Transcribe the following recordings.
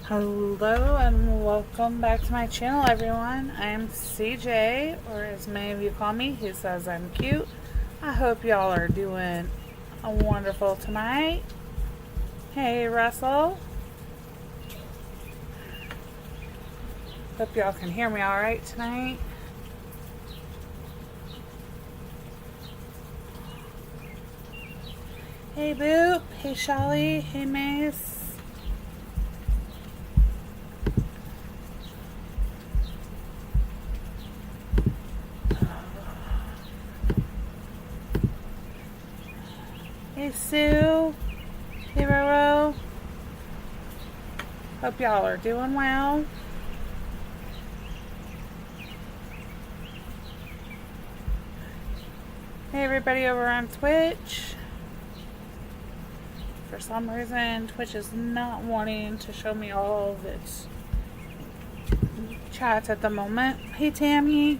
Hello and welcome back to my channel, everyone. I'm CJ, or as many of you call me, He Says I'm Cute. I hope y'all are doing wonderful tonight. Hey Russell. Hope y'all can hear me alright tonight. Hey Boop. Hey Shelly. Hey Mace. Hey Sue. Hey Roro. Hope y'all are doing well. Hey everybody over on Twitch. For some reason, Twitch is not wanting to show me all of its chats at the moment. Hey Tammy.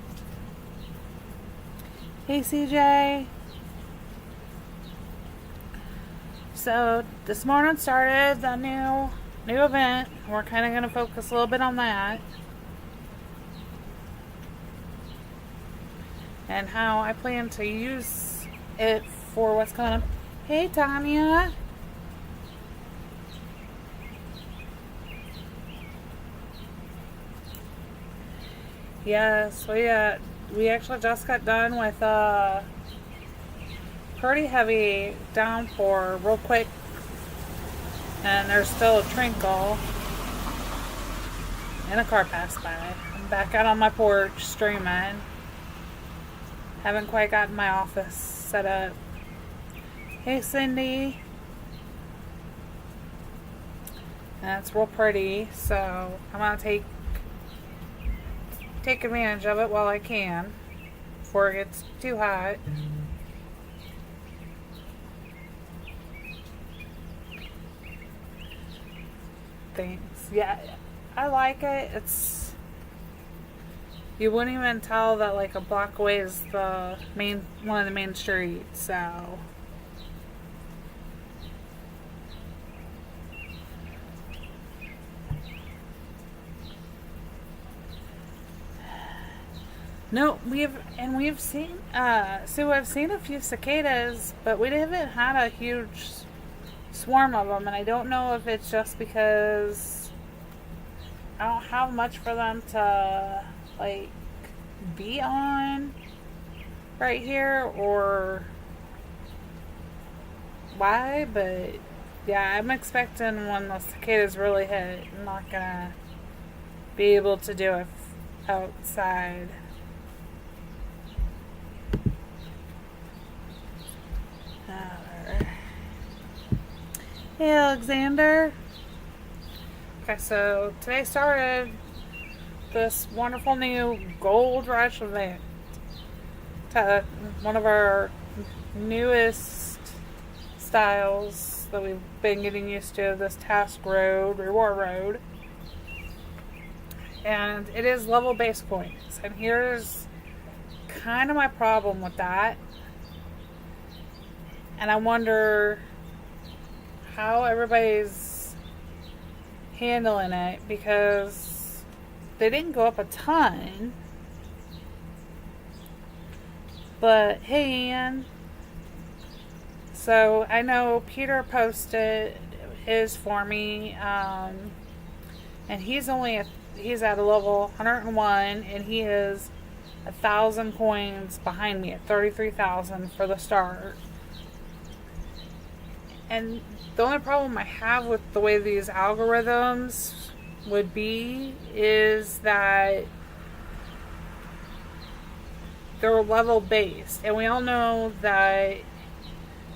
Hey CJ. So this morning started the new event. We're kind of going to focus a little bit on that and how I plan to use it for what's coming up. Hey Tanya. Yes, we actually just got done with a pretty heavy downpour real quick, and there's still a trinkle, and a car passed by. I'm back out on my porch streaming. Haven't quite gotten my office set up. Hey Cindy. That's real pretty, so I'm gonna take advantage of it while I can before it gets too hot. Thanks. Yeah, I like it. It's, you wouldn't even tell that like a block away is the one of the main streets, so no, we've seen so I've seen a few cicadas, but we haven't had a huge swarm of them, and I don't know if it's just because I don't have much for them to like be on right here or why, but yeah, I'm expecting when the cicadas really hit, I'm not gonna be able to do it outside. Hey Alexander. Okay, so today started this wonderful new Gold Rush event. One of our newest styles that we've been getting used to, this task road, reward road. And it is level based coins. And here's kind of my problem with that. And I wonder how everybody's handling it, because they didn't go up a ton. But hey Ian. So I know Peter posted his for me, and he's at a level 101, and he is 1,000 coins behind me at 33,000 for the start. And the only problem I have with the way these algorithms would be is that they're level based. And we all know that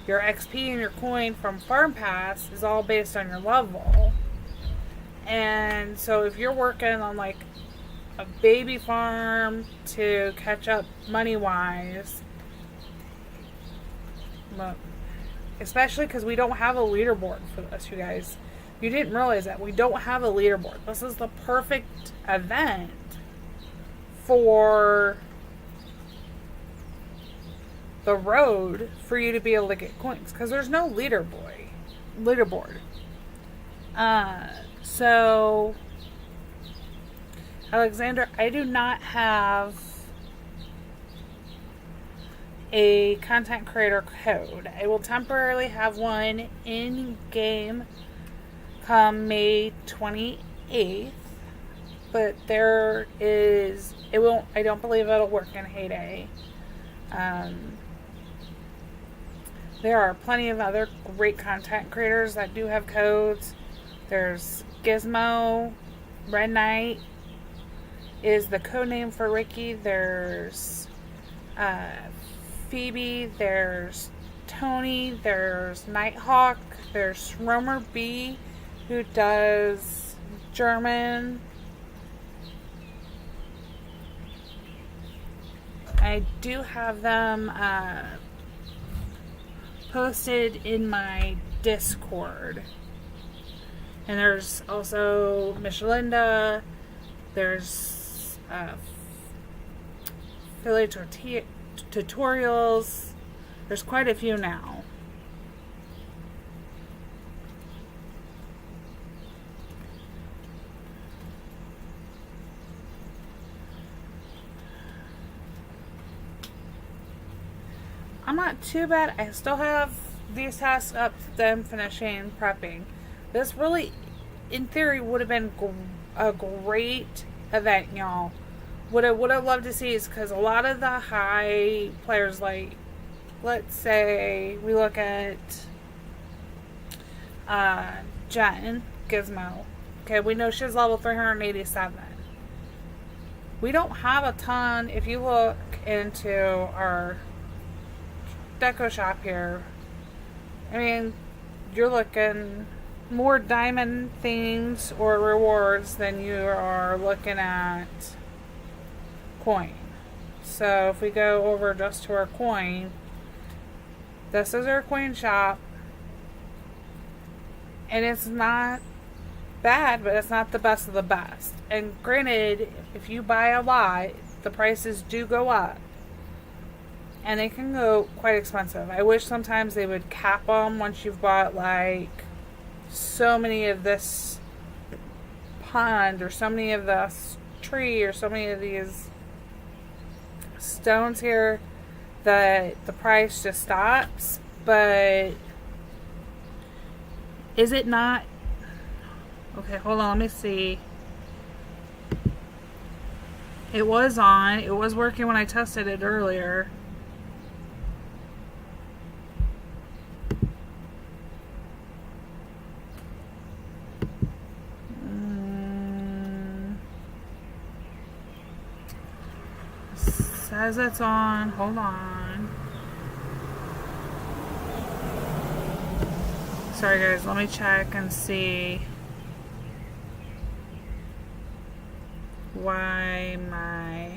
your XP and your coin from Farm Pass is all based on your level. And so if you're working on like a baby farm to catch up money wise, but especially because we don't have a leaderboard for this, you guys. You didn't realize that. We don't have a leaderboard. This is the perfect event for the road for you to be able to get coins, because there's no leaderboard. So, Alexander, I do not have a content creator code. I will temporarily have one in game come May 28th, but I don't believe it'll work in Heyday. There are plenty of other great content creators that do have codes. There's Gizmo, Red Knight is the code name for Ricky. There's Phoebe, there's Tony, there's Nighthawk, there's Romer B, who does German. I do have them posted in my Discord. And there's also Michelinda, there's Philly tutorials. There's quite a few now. I'm not too bad. I still have these tasks up to them finishing prepping. This really, in theory, would have been a great event, y'all. What I would have loved to see is because a lot of the high players, like, let's say we look at Jen Gizmo. Okay, we know she's level 387. We don't have a ton. If you look into our deco shop here, I mean, you're looking more diamond things or rewards than you are looking at coin. So if we go over just to our coin, this is our coin shop, and it's not bad, but it's not the best of the best. And granted, if you buy a lot, the prices do go up, and they can go quite expensive. I wish sometimes they would cap them once you've bought like so many of this pond or so many of this tree or so many of these stones here that the price just stops. But is it not? Okay, hold on, let me see. It was on. It was working when I tested it earlier. Says it's on. Hold on. Sorry guys, let me check and see why my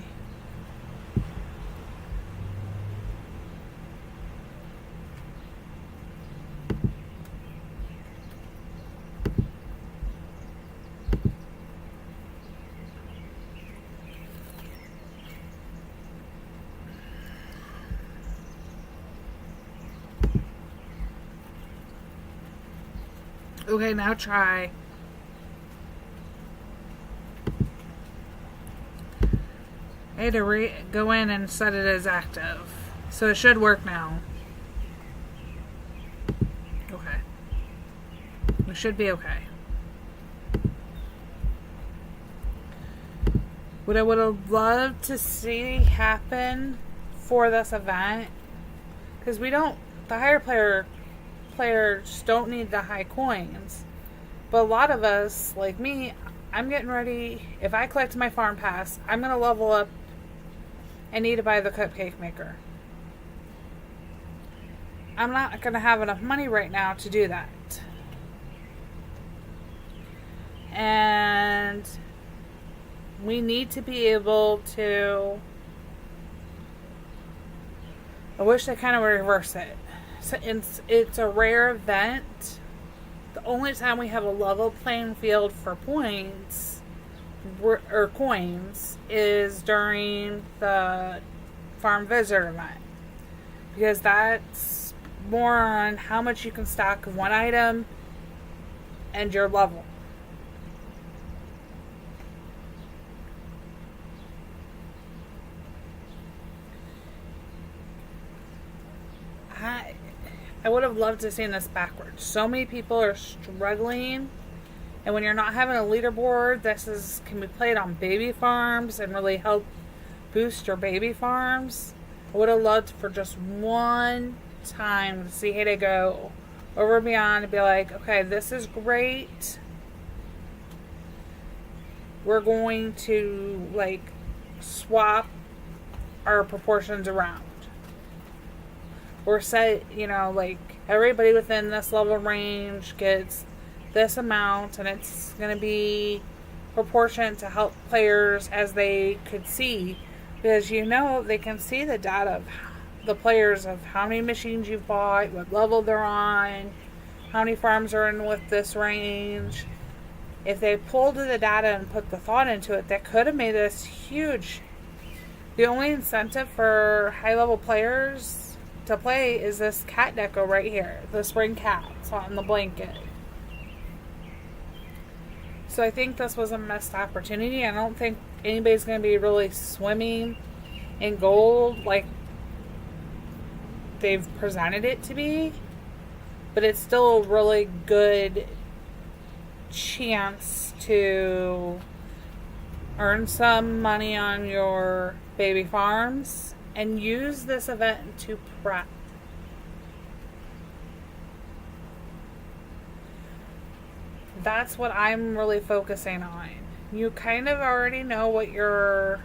okay, now try. I had to go in and set it as active. So it should work now. Okay. We should be okay. What I would have loved to see happen for this event, because the higher players don't need the high coins, but a lot of us, like me, I'm getting ready. If I collect my farm pass, I'm going to level up and need to buy the cupcake maker. I'm not going to have enough money right now to do that. And we need to be able to, I wish they kind of reverse it. So it's a rare event. The only time we have a level playing field for points or coins is during the farm visitor event, because that's more on how much you can stock of one item and your level. I would have loved to have seen this backwards. So many people are struggling, and when you're not having a leaderboard, can be played on baby farms and really help boost your baby farms. I would have loved for just one time to see how to go over and beyond and be like, okay, this is great. We're going to like swap our proportions around. Or say, like everybody within this level range gets this amount, and it's going to be proportionate to help players as they could see, because they can see the data of the players, of how many machines you've bought, what level they're on, how many farms are in with this range. If they pulled the data and put the thought into it, that could have made this huge. The only incentive for high level players to play is this cat deco right here, the spring cats on the blanket. So I think this was a missed opportunity. I don't think anybody's going to be really swimming in gold like they've presented it to be, but it's still a really good chance to earn some money on your baby farms and use this event to prep. That's what I'm really focusing on. You kind of already know what your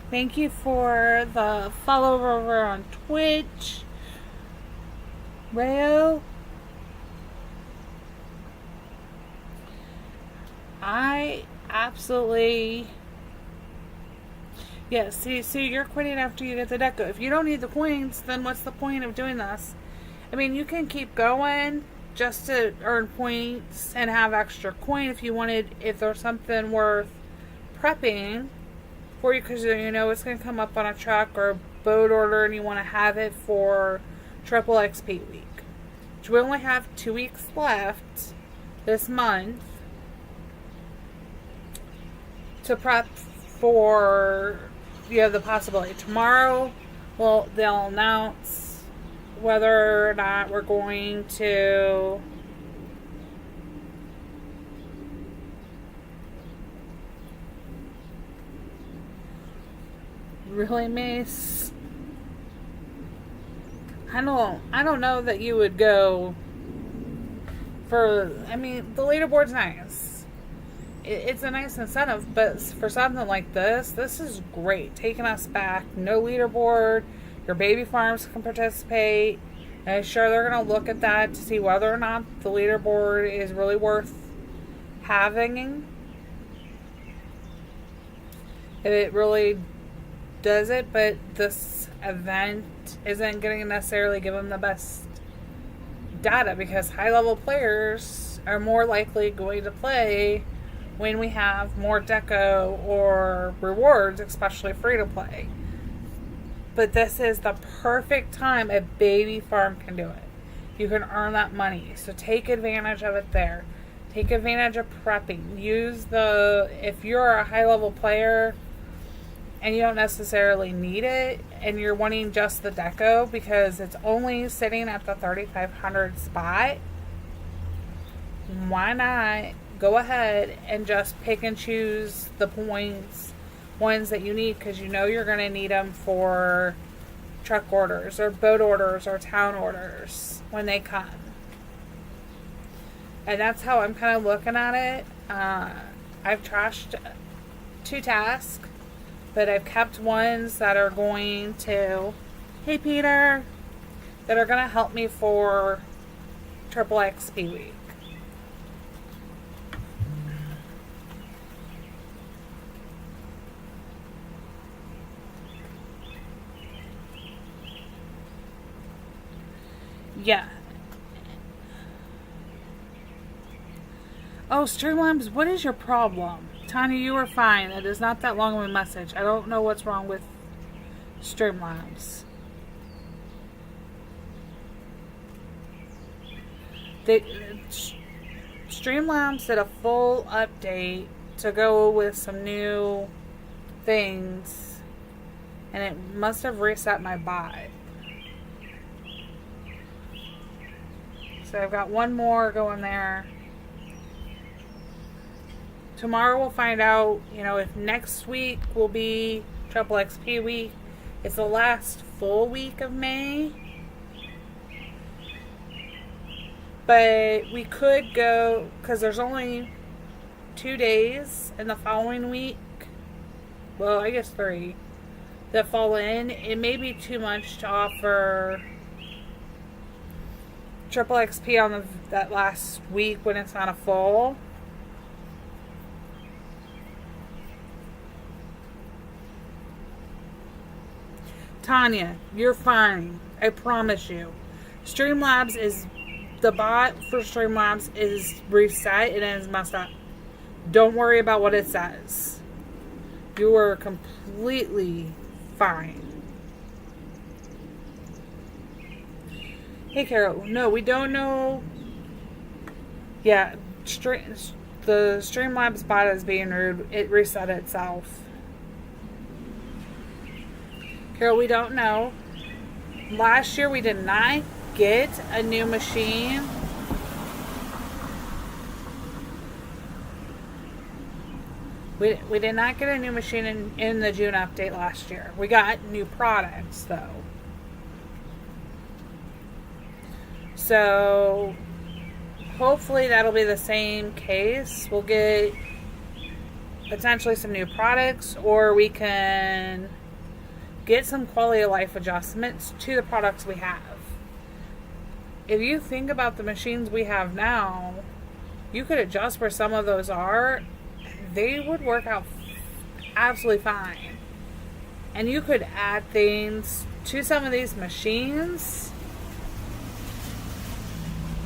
thank you for the follow over on Twitch, Rayo. I absolutely... Yes, see, so you're quitting after you get the deco. If you don't need the coins, then what's the point of doing this? I mean, you can keep going just to earn points and have extra coin if you wanted, if there's something worth prepping for you, because it's going to come up on a truck or a boat order and you want to have it for Triple XP week. Which we only have 2 weeks left this month to prep for the possibility. Tomorrow, they'll announce whether or not we're going to really, Mace. I don't know that you would go for. I mean, the leaderboard's nice. It's a nice incentive, but for something like this is great. Taking us back, no leaderboard, your baby farms can participate. And I'm sure they're going to look at that to see whether or not the leaderboard is really worth having. If it really does it, but this event isn't going to necessarily give them the best data, because high-level players are more likely going to play when we have more deco or rewards, especially free-to-play. But this is the perfect time a baby farm can do it. You can earn that money, so take advantage of it there. Take advantage of prepping. If you're a high-level player and you don't necessarily need it, and you're wanting just the deco because it's only sitting at the 3,500 spot, why not go ahead and just pick and choose the ones that you need, because you're going to need them for truck orders or boat orders or town orders when they come. And that's how I'm kind of looking at it. I've trashed 2 tasks, but I've kept ones that are going to, hey Peter, that are going to help me for Triple XP week. Yeah. Oh, Streamlabs, what is your problem? Tanya, you are fine. It is not that long of a message. I don't know what's wrong with Streamlabs. Streamlabs did a full update to go with some new things, and it must have reset my bot. So I've got one more going there. Tomorrow we'll find out, if next week will be Triple XP week. It's the last full week of May. But we could go, because there's only 2 days in the following week. Well, I guess 3 that fall in. It may be too much to offer Triple XP on that last week when it's not a full. Tanya, you're fine. I promise you. Streamlabs is... The bot for Streamlabs is reset and it is messed up. Don't worry about what it says. You are completely fine. Hey, Carol. No, we don't know. Yeah, the Streamlabs bot is being rude. It reset itself. Carol, we don't know. Last year we did not get a new machine. We did not get a new machine in the June update last year. We got new products though. So hopefully that'll be the same case. We'll get potentially some new products, or we can get some quality of life adjustments to the products we have. If you think about the machines we have now, you could adjust where some of those are. They would work out absolutely fine. And you could add things to some of these machines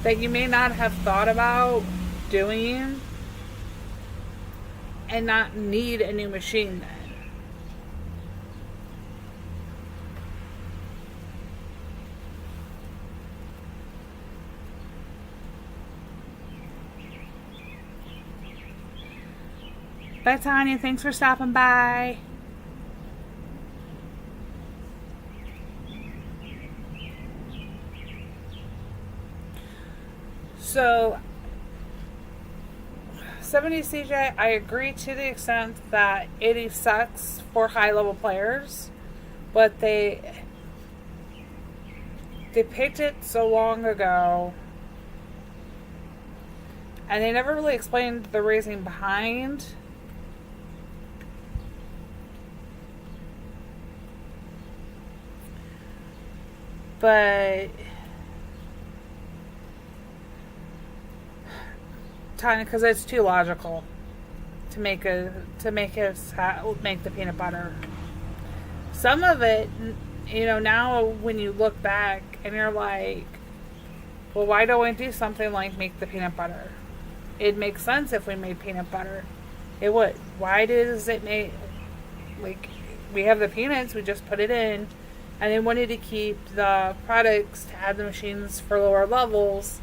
that you may not have thought about doing and not need a new machine then. Bye, Tanya. Thanks for stopping by. So, 70 CJ, I agree to the extent that 80 sucks for high-level players, but they picked it so long ago, and they never really explained the reasoning behind. But Tanya, because it's too logical to make the peanut butter. Some of it, now when you look back and you're like, well, why don't we do something like make the peanut butter? It makes sense if we made peanut butter. It would. Why does it make, we have the peanuts, we just put it in. And they wanted to keep the products to add the machines for lower levels.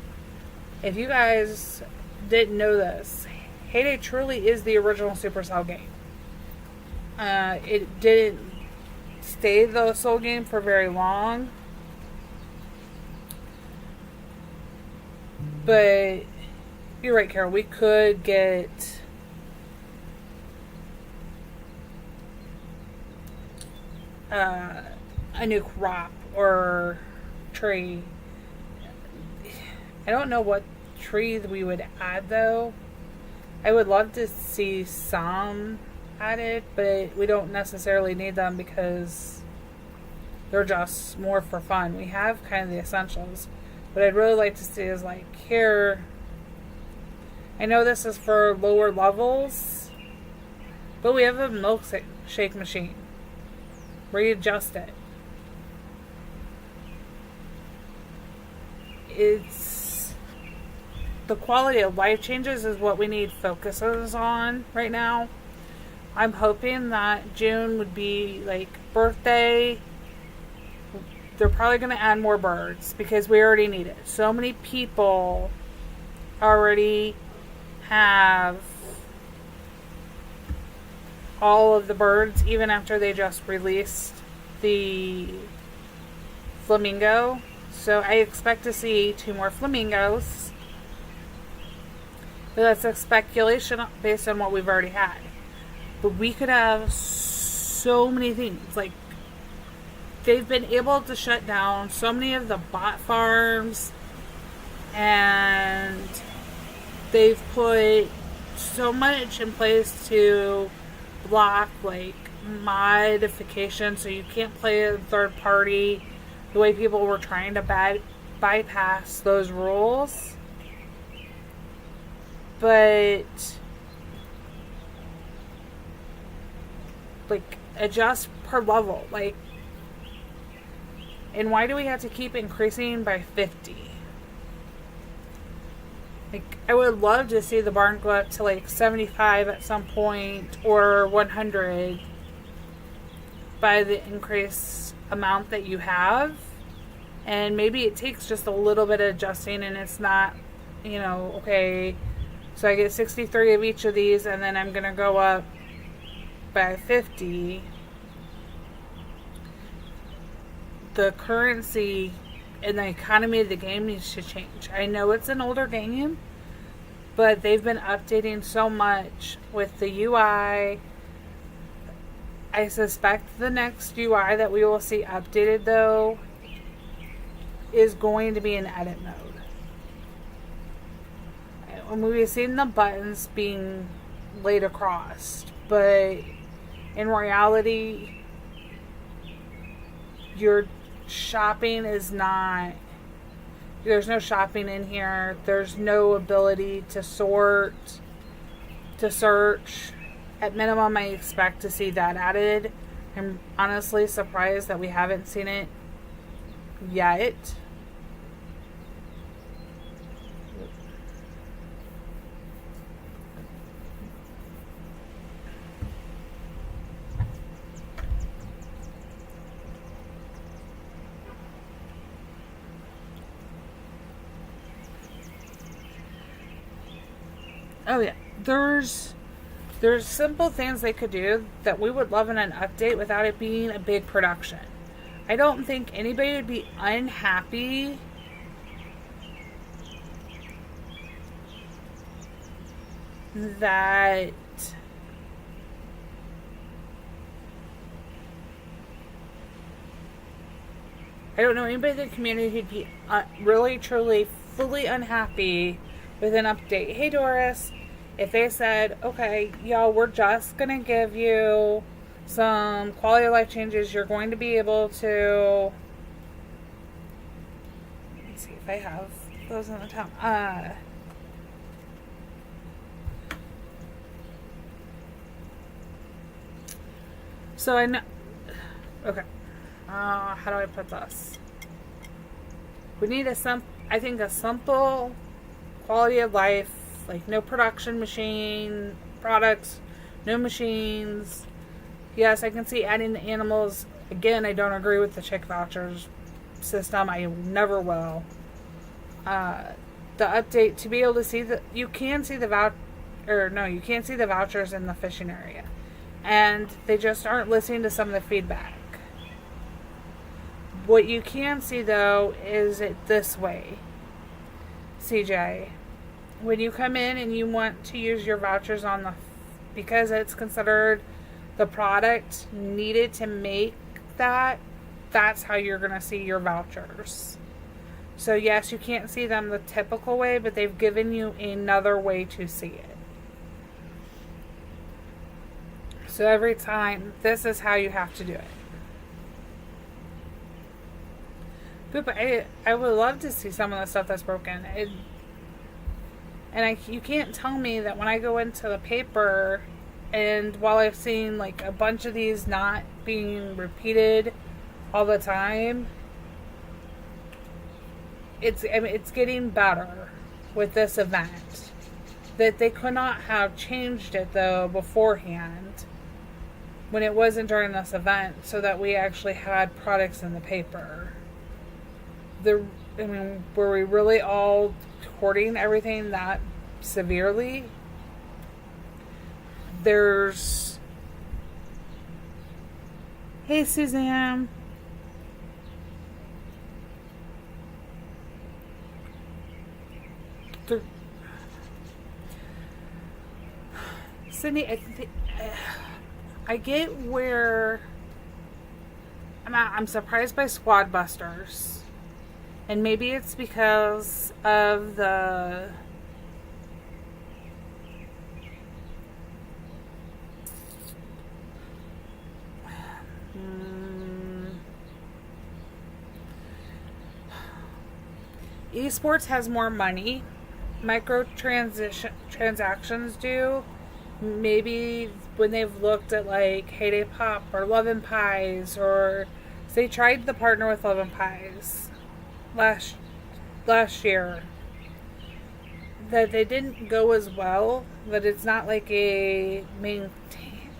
If you guys didn't know this, Heyday truly is the original Supercell game. It didn't stay the Soul game for very long. But you're right, Carol. We could get a new crop or tree. I don't know what tree we would add though. I would love to see some added, but we don't necessarily need them because they're just more for fun. We have kind of the essentials. What I'd really like to see is here, I know this is for lower levels, but we have a milkshake machine where you adjust it. the quality of life changes is what we need focuses on right now. I'm hoping that June would be like birthday. They're probably going to add more birds because we already need it. So many people already have all of the birds, even after they just released the flamingo. So I expect to see 2 more flamingos. But that's a speculation based on what we've already had. But we could have so many things. Like, they've been able to shut down so many of the bot farms, and they've put so much in place to block like modification, so you can't play a third party the way people were trying to bypass those rules. But like, adjust per level, like, and why do we have to keep increasing by 50? Like, I would love to see the barn go up to like 75 at some point, or 100 by the increased amount that you have. And maybe it takes just a little bit of adjusting, and it's not, okay, so I get 63 of each of these, and then I'm going to go up by 50. The currency and the economy of the game needs to change. I know it's an older game, but they've been updating so much with the UI. I suspect the next UI that we will see updated, though, is going to be in edit mode. And we've seen the buttons being laid across, but in reality, your shopping is not, there's no shopping in here. There's no ability to sort, to search. At minimum, I expect to see that added. I'm honestly surprised that we haven't seen it yet. Oh yeah, there's simple things they could do that we would love in an update without it being a big production. I don't think anybody would be unhappy that I don't know anybody in the community who'd be really, truly, fully unhappy with an update. Hey Doris, if they said, okay, y'all, we're just going to give you some quality of life changes, you're going to be able to, let's see if I have those in the top. So I know, okay, how do I put this? We need a simple quality of life, like no production machine products, no machines. Yes, I can see adding the animals. Again, I don't agree with the chick vouchers system. I never will. The update to be able to see you can't see the vouchers in the fishing area, and they just aren't listening to some of the feedback. What you can see though is it this way, CJ. When you come in and you want to use your vouchers because it's considered the product needed to make that's how you're going to see your vouchers. So yes, you can't see them the typical way, but they've given you another way to see it. So every time, this is how you have to do it. But I would love to see some of the stuff that's broken. You can't tell me that when I go into the paper, and while I've seen like a bunch of these not being repeated all the time, it's getting better. with this event. That they could not have changed it, though, beforehand when it wasn't during this event, so that we actually had products in the paper. Were we really all hoarding everything that severely? There's... Hey, Suzanne. Cindy, I get where... I'm surprised by Squad Busters. And maybe it's because of the... Esports has more money. Transactions do. Maybe when they've looked at like Heyday Pop or Love and Pies, or they tried to partner with Love and Pies last year, that they didn't go as well. That it's not like a maintain.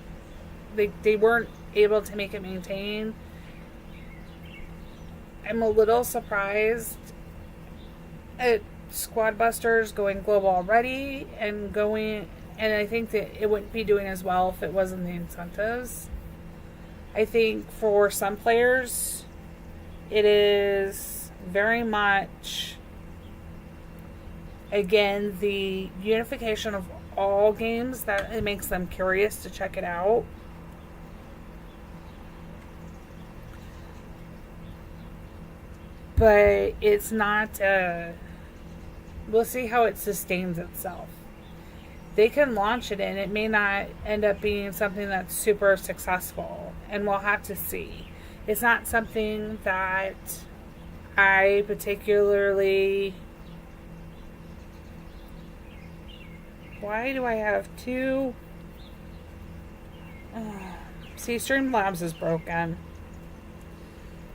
They weren't able to make it maintain. I'm a little surprised at Squad Busters going global already and I think that it wouldn't be doing as well if it wasn't the incentives. I think for some players, it is very much, again, the unification of all games that it makes them curious to check it out. But it's not, we'll see how it sustains itself. They can launch it and it may not end up being something that's super successful, and we'll have to see. It's not something that I particularly... Why do I have two? See, Streamlabs is broken.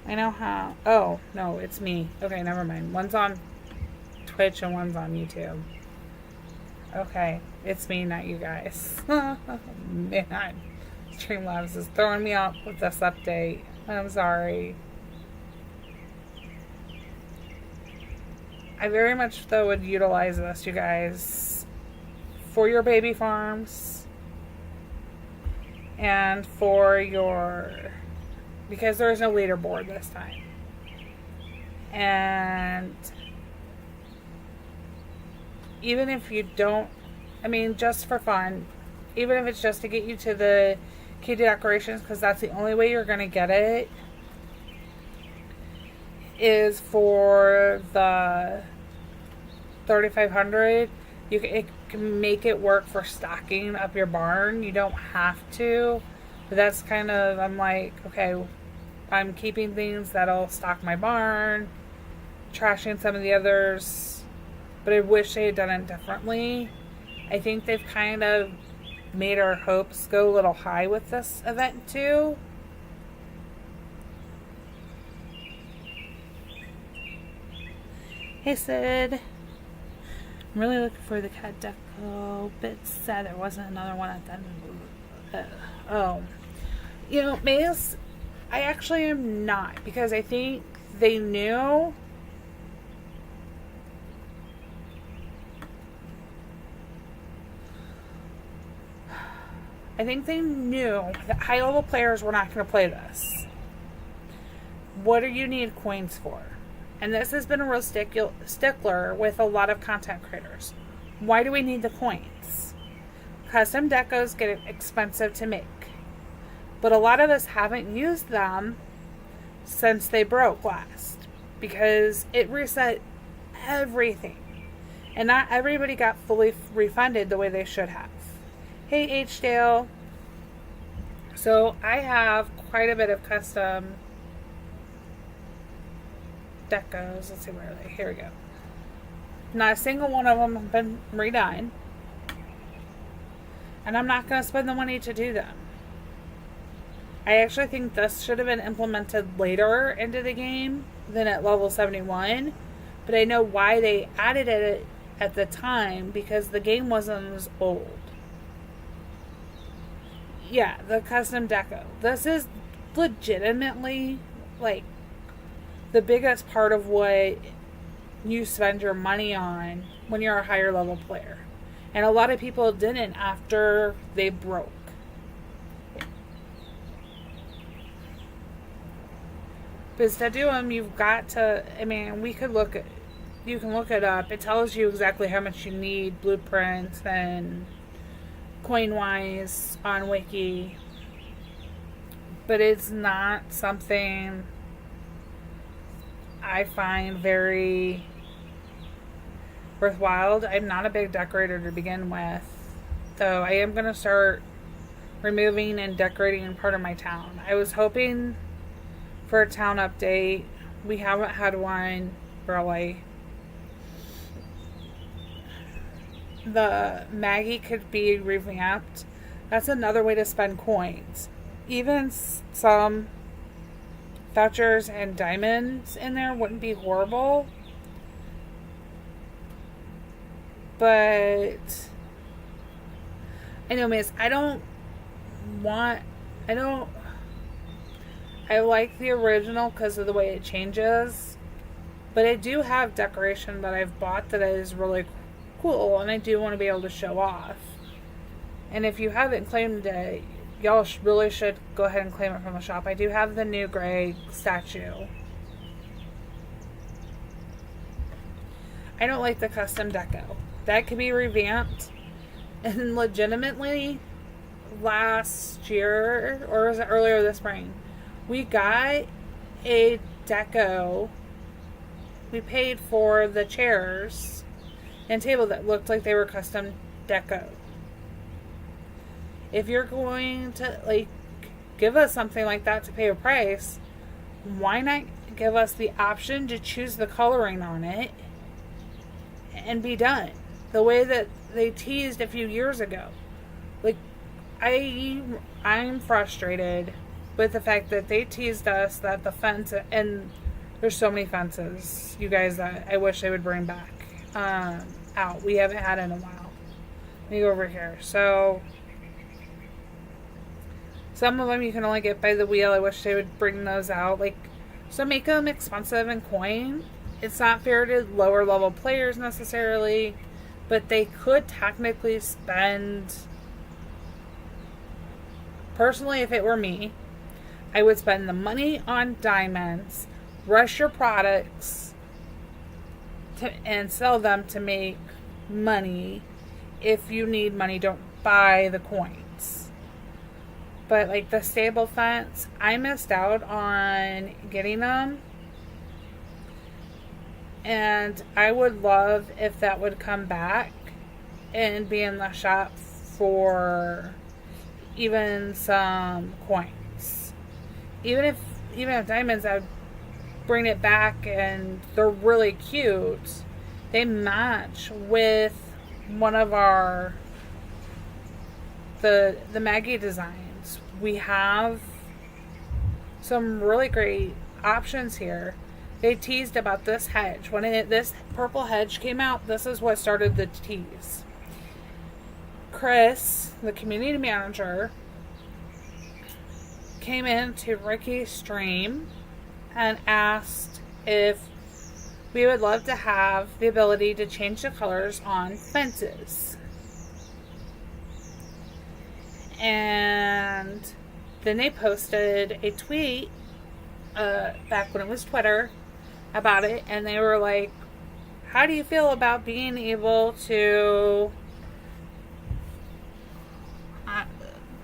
I know how. Oh, no, it's me. Okay, never mind. One's on Twitch and one's on YouTube. Okay, it's me, not you guys. Man, Streamlabs is throwing me off with this update. I'm sorry. I very much, though, would utilize this, you guys, for your baby farms and for your... Because there is no leaderboard this time. And even if you don't, just for fun, even if it's just to get you to the key decorations, because that's the only way you're going to get it, is for the 3,500. It can make it work for stocking up your barn. You don't have to. But that's kind of, I'm like, okay, I'm keeping things that'll stock my barn, trashing some of the others, but I wish they had done it differently. I think they've kind of made our hopes go a little high with this event too. Hey Sid, I'm really looking for the cat deco, but sad there wasn't another one at the end. Maze, I actually am not, because I think they knew that high-level players were not going to play this. What do you need coins for? And this has been a real stickler with a lot of content creators. Why do we need the coins? Custom decos get expensive to make. But a lot of us haven't used them since they broke last, because it reset everything. And not everybody got fully refunded the way they should have. Hey H-Dale. So I have quite a bit of custom decos. Let's see, where are they? Here we go. Not a single one of them have been redone. And I'm not going to spend the money to do them. I actually think this should have been implemented later into the game than at level 71. But I know why they added it at the time because the game wasn't as old. Yeah, the custom deco. This is legitimately like the biggest part of what you spend your money on when you're a higher level player. And a lot of people didn't after they broke. But to do them, you've got to, I mean, you can look it up. It tells you exactly how much you need, blueprints and coin-wise on Wiki. But it's not something I find very worthwhile. I'm not a big decorator to begin with, though I am going to start removing and decorating part of my town. I was hoping for a town update. We haven't had one, really. The Maggie could be revamped. That's another way to spend coins. Even some vouchers and diamonds in there wouldn't be horrible. But anyways, I like the original because of the way it changes. But I do have decoration that I've bought that is really cool, and I do want to be able to show off. And if you haven't claimed it, y'all really should go ahead and claim it from the shop. I do have the new gray statue. I don't like the custom deco. That could be revamped. And legitimately, last year, or was it earlier this spring, we got a deco. We paid for the chairs and table that looked like they were custom deco. If you're going to give us something like that to pay a price, why not give us the option to choose the coloring on it and be done? The way that they teased a few years ago. I'm frustrated with the fact that they teased us that the fence, and there's so many fences, you guys, that I wish they would bring back out. We haven't had in a while. Let me go over here. So some of them you can only get by the wheel. I wish they would bring those out. So make them expensive in coin. It's not fair to lower level players necessarily, but they could technically spend, personally, if it were me, I would spend the money on diamonds, rush your products, and sell them to make money. If you need money, don't buy the coins. But the stable fence, I missed out on getting them. And I would love if that would come back and be in the shop for even some coins. Even if diamonds, I would bring it back, and they're really cute. They match with one of our the Maggie designs. We have some really great options here. They teased about this hedge. When this purple hedge came out, this is what started the tease. Chris, the community manager, came into Ricky's stream and asked if we would love to have the ability to change the colors on fences. And then they posted a tweet back when it was Twitter about it, and they were like, how do you feel about being able to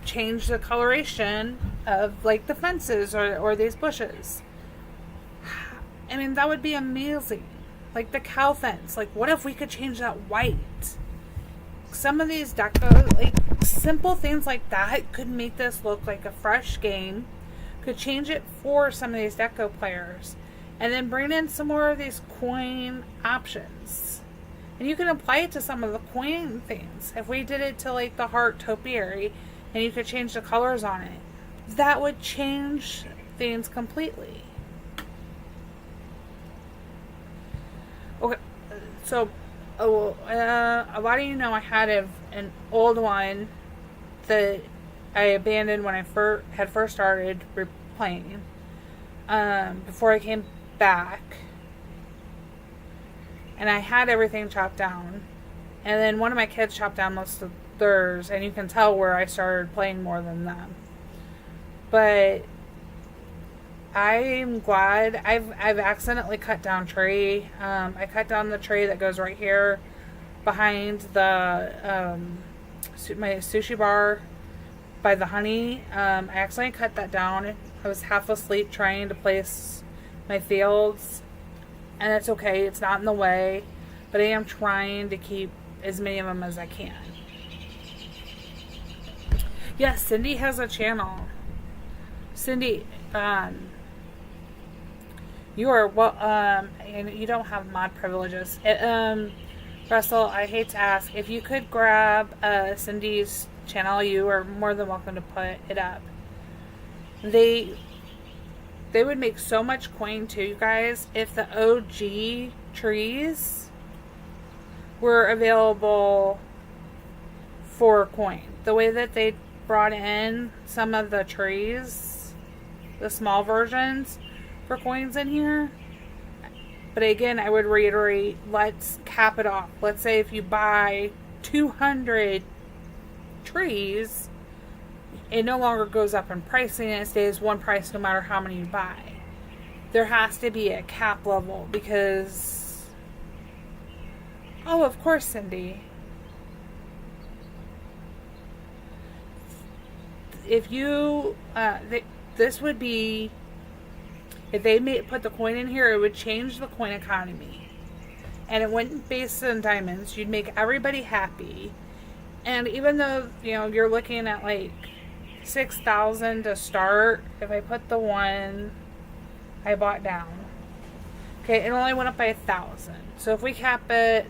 change the coloration of the fences or these bushes? I mean, that would be amazing. The cow fence, what if we could change that white? Some of these deco, simple things like that could make this look like a fresh game. Could change it for some of these deco players. And then bring in some more of these coin options. And you can apply it to some of the coin things. If we did it to the heart topiary, and you could change the colors on it, that would change things completely. Okay, so Oh, a lot of you know I had an old one that I abandoned when I had first started playing. Before I came back, and I had everything chopped down, and then one of my kids chopped down most of theirs, and you can tell where I started playing more than them. But I'm glad I've accidentally cut down tree. I cut down the tree that goes right here behind the my sushi bar by the honey. I accidentally cut that down. I was half asleep trying to place my fields, and it's okay. It's not in the way, but I am trying to keep as many of them as I can. Yes, Cindy has a channel. Cindy, you are well, and you don't have mod privileges. Russell, I hate to ask, if you could grab Cindy's channel, you are more than welcome to put it up. They would make so much coin too, you guys, if the OG trees were available for coin. The way that they brought in some of the trees, the small versions, for coins in here. But again, I would reiterate, let's cap it off. Let's say if you buy 200 trees, it no longer goes up in pricing. It stays one price no matter how many you buy. There has to be a cap level because... Oh, of course, Cindy. If you... this would be... If they put the coin in here, it would change the coin economy. And it wouldn't based on diamonds. You'd make everybody happy. And even though, you're looking at like 6,000 to start, if I put the one I bought down, okay, it only went up by 1,000. So if we cap it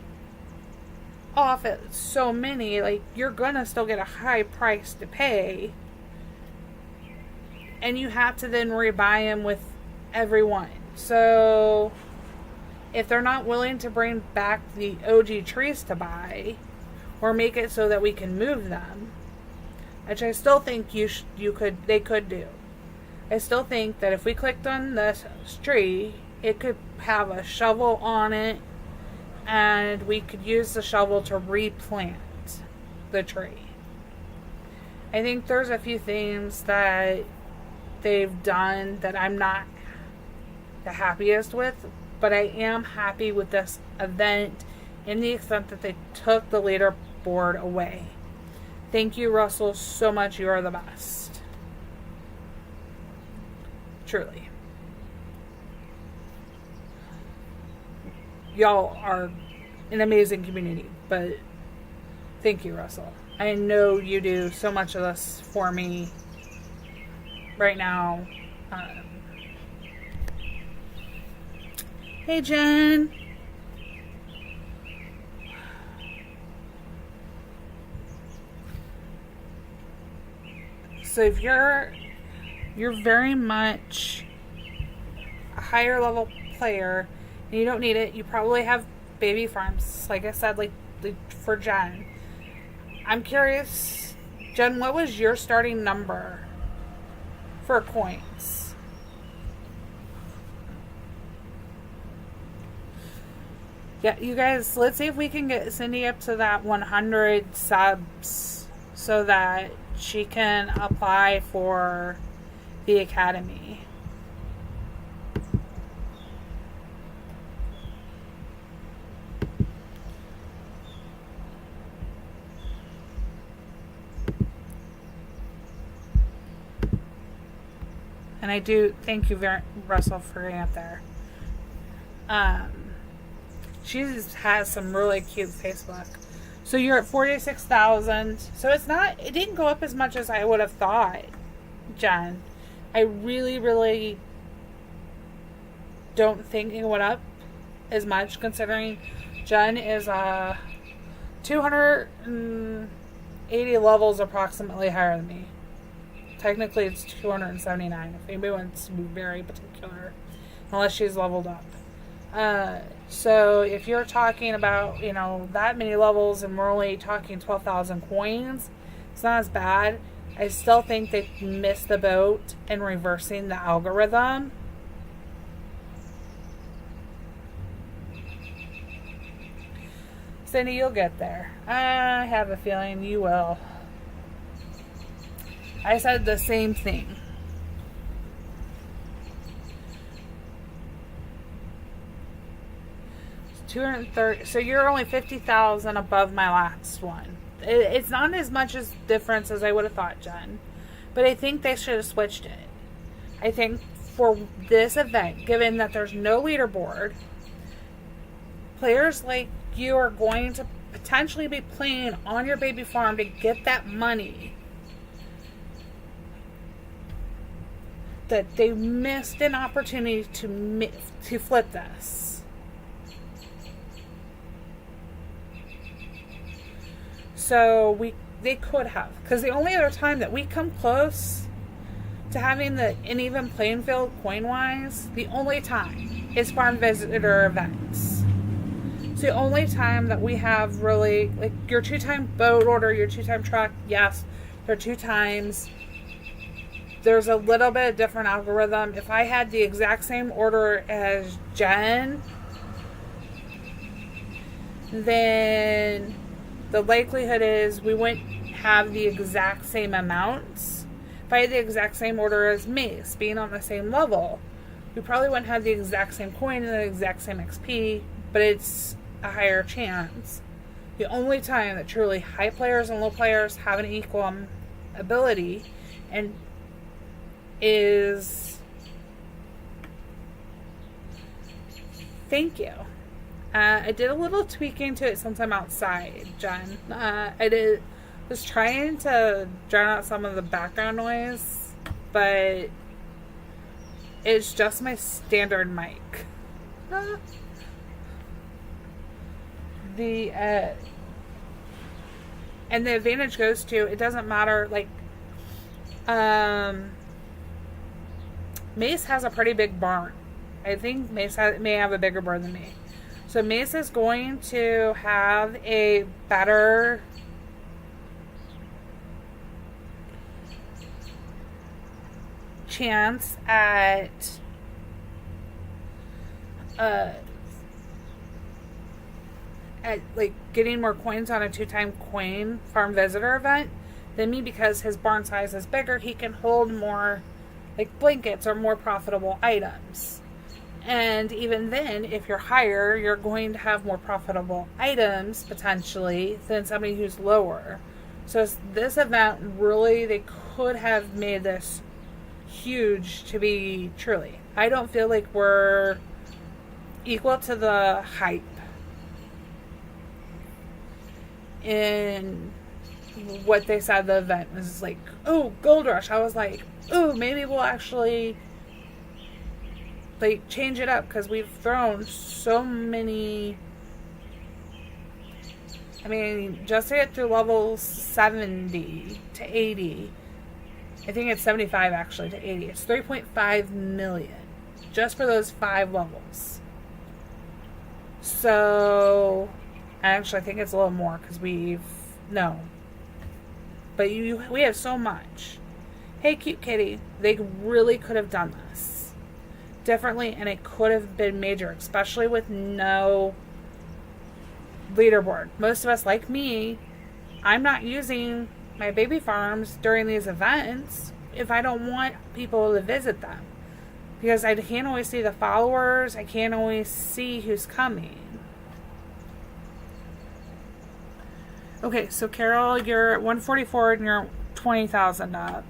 off at so many, like, you're gonna still get a high price to pay. And you have to then rebuy them with everyone. So if they're not willing to bring back the OG trees to buy, or make it so that we can move them, which I still think they could do. I still think that if we clicked on this tree, it could have a shovel on it, and we could use the shovel to replant the tree. I think there's a few things that they've done that I'm not the happiest with, but I am happy with this event in the extent that they took the leaderboard away. Thank you, Russell, so much. You are the best. Truly. Y'all are an amazing community, but thank you, Russell. I know you do so much of this for me right now. Hey, Jen. So if you're very much a higher level player and you don't need it, you probably have baby farms, like I said, like for Jen. I'm curious, Jen, what was your starting number for coins? Yeah, you guys, let's see if we can get Cindy up to that 100 subs so that she can apply for the academy. And I do thank you very Russell for getting up there. She has some really cute Facebook. So you're at 46,000. So it didn't go up as much as I would have thought, Jen. I really, really don't think it went up as much, considering Jen is 280 levels approximately higher than me. Technically it's 279 if anybody wants to be very particular, unless she's leveled up. So if you're talking about, that many levels and we're only talking 12,000 coins, it's not as bad. I still think they missed the boat in reversing the algorithm. Cindy, you'll get there. I have a feeling you will. I said the same thing. It's 230. So you're only 50,000 above my last one. It's not as much as difference as I would have thought, Jen. But I think they should have switched it. I think for this event, given that there's no leaderboard, players like you are going to potentially be playing on your baby farm to get that money, that they missed an opportunity to flip this. So they could have, because the only other time that we come close to having an even playing field coin wise, the only time is farm visitor events. It's the only time that we have really, like, your 2-time boat order, your 2-time truck, yes, they're 2 times. There's a little bit of different algorithm. If I had the exact same order as Jen, then the likelihood is we wouldn't have the exact same amounts. If I had the exact same order as Mace, being on the same level, we probably wouldn't have the exact same coin and the exact same XP, but it's a higher chance. The only time that truly high players and low players have an equal ability and is, thank you. I did a little tweaking to it since I'm outside, Jen. Was trying to drown out some of the background noise, but it's just my standard mic. And the advantage goes to, it doesn't matter, like, Mace has a pretty big barn. I think Mace may have a bigger barn than me. So Mace is going to have a better chance at like getting more coins on a 2-time coin farm visitor event than me, because his barn size is bigger. He can hold more, like, blankets or more profitable items. And even then, if you're higher, you're going to have more profitable items potentially than somebody who's lower. So this event, really, they could have made this huge to be truly. I don't feel like we're equal to the hype in what they said the event was like. Oh, Gold Rush. I was like, oh, maybe we'll actually, like, change it up, because we've thrown so many. I mean, just to get through level 70 to 80, I think it's 75 actually to 80. It's 3.5 million just for those 5 levels. So, actually, I think it's a little more, because no. But we have so much. Hey, cute kitty. They really could have done this differently, and it could have been major, especially with no leaderboard. Most of us, like me, I'm not using my baby farms during these events if I don't want people to visit them, because I can't always see the followers. I can't always see who's coming. Okay, so Carol, you're at 144 and you're 20,000 up.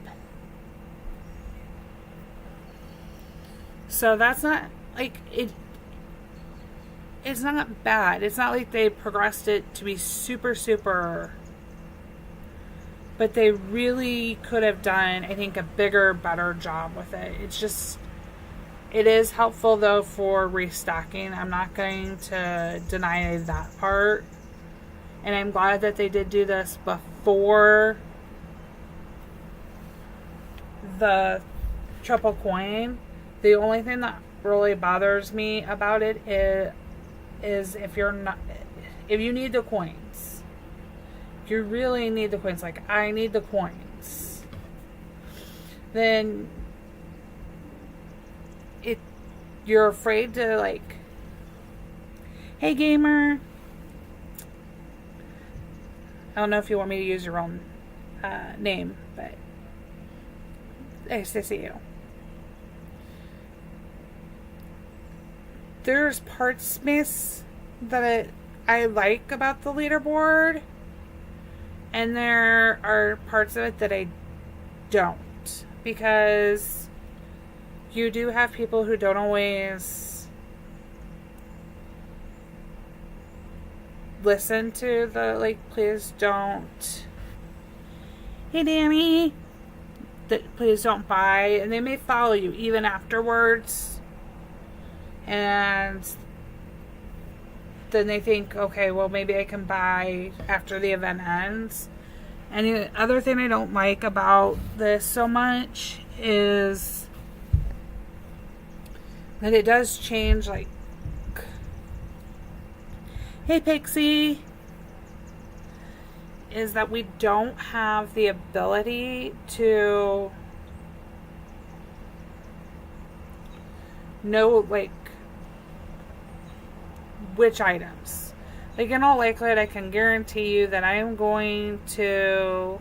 So that's not, like, it's not bad. It's not like they progressed it to be super, super, but they really could have done, I think, a bigger, better job with it. It's just, it is helpful, though, for restocking. I'm not going to deny that part. And I'm glad that they did do this before the triple coin. The only thing that really bothers me about it is if you need the coins. If you really need the coins, like I need the coins, then you're afraid to, like, hey gamer, I don't know if you want me to use your own name, but nice to see you. There's parts, miss, that I like about the leaderboard, and there are parts of it that I don't, because you do have people who don't always listen to the, like, please don't, hey Danny, please don't buy, and they may follow you even afterwards, and then they think, okay, well, maybe I can buy after the event ends. And the other thing I don't like about this so much is that it does change, like, hey Pixie, is that we don't have the ability to know, like, which items. Like, in all likelihood, I can guarantee you that I am going to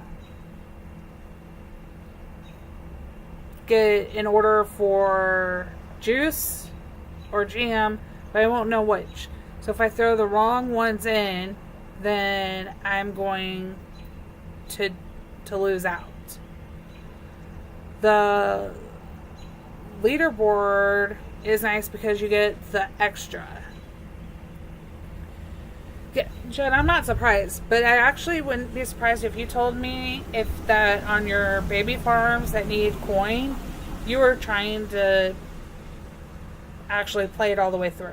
get an order for juice or jam, but I won't know which. So if I throw the wrong ones in, then I'm going to lose out. The leaderboard is nice because you get the extra. Yeah, Jen, I'm not surprised, but I actually wouldn't be surprised if you told me if that on your baby farms that need coin, you were trying to actually play it all the way through.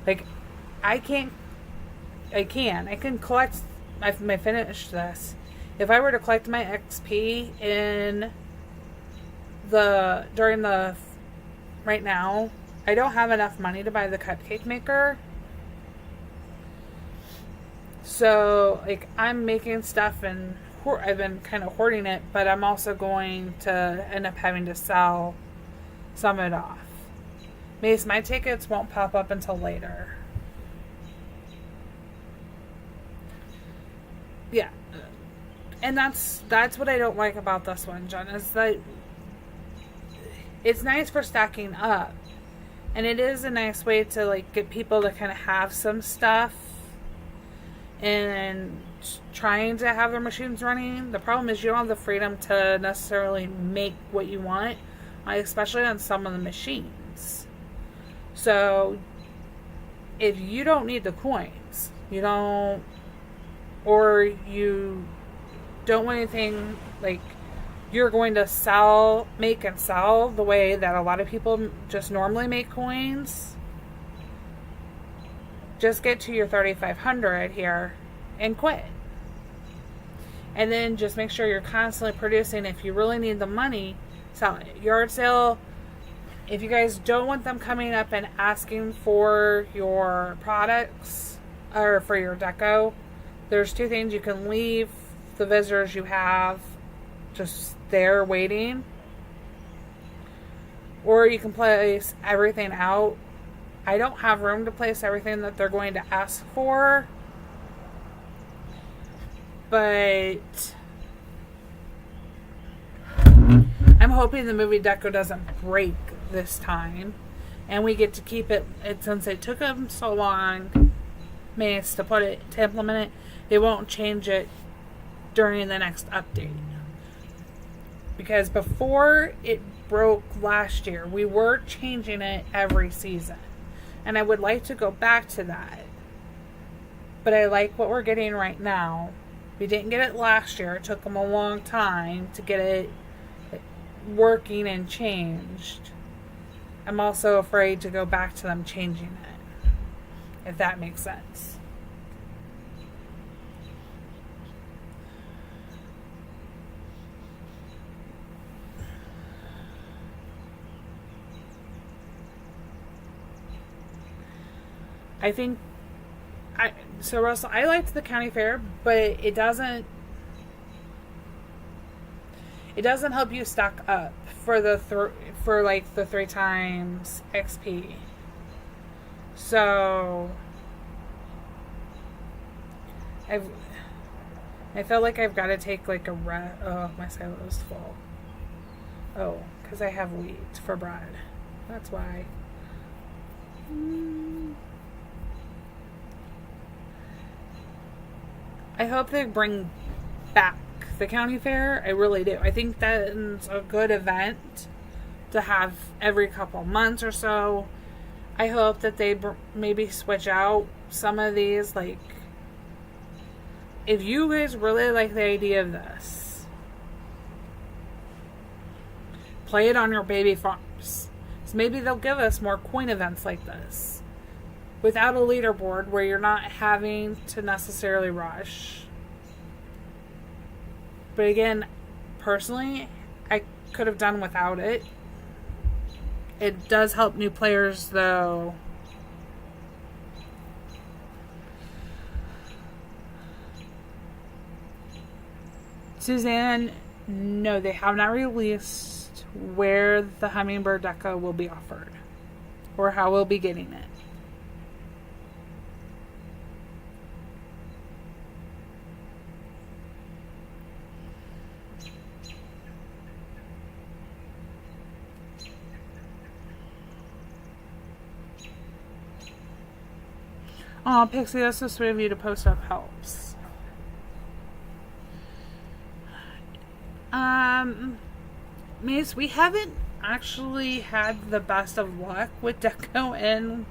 Like, I can collect, I may finish this. If I were to collect my XP right now, I don't have enough money to buy the cupcake maker. So, like, I'm making stuff and I've been kind of hoarding it, but I'm also going to end up having to sell some of it off. Mace, my tickets won't pop up until later. Yeah. And that's what I don't like about this one, John, is that it's nice for stacking up. And it is a nice way to, like, get people to kind of have some stuff and trying to have their machines running. The problem is you don't have the freedom to necessarily make what you want, especially on some of the machines. So if you don't need the coins, you don't want anything, like, you're going to make and sell the way that a lot of people just normally make coins, just get to your 3,500 here and quit. And then just make sure you're constantly producing. If you really need the money, sell it. Yard sale, if you guys don't want them coming up and asking for your products or for your deco, there's two things. You can leave the visitors you have just there waiting, or you can place everything out. I don't have room to place everything that they're going to ask for, but I'm hoping the movie deco doesn't break this time and we get to keep it since it took them so long, Mace, to implement it. They won't change it during the next update, because before it broke last year, we were changing it every season, and I would like to go back to that, but I like what we're getting right now. We didn't get it last year. It took them a long time to get it working and changed. I'm also afraid to go back to them changing it, if that makes sense. I think so Russell, I liked the county fair, but it doesn't help you stock up for the the 3 times XP. So I feel like I've got to take like a oh, my silo is full. Oh, because I have wheat for bread. That's why. I hope they bring back the county fair. I really do. I think that's a good event to have every couple months or so. I hope that they maybe switch out some of these. Like, if you guys really like the idea of this, play it on your baby farms. So maybe they'll give us more coin events like this without a leaderboard where you're not having to necessarily rush. But again, personally, I could have done without it. It does help new players, though. Suzanne, no, they have not released where the Hummingbird Deco will be offered or how we'll be getting it. Oh, Pixie, that's so sweet of you to post up helps. Mace, we haven't actually had the best of luck with Deco and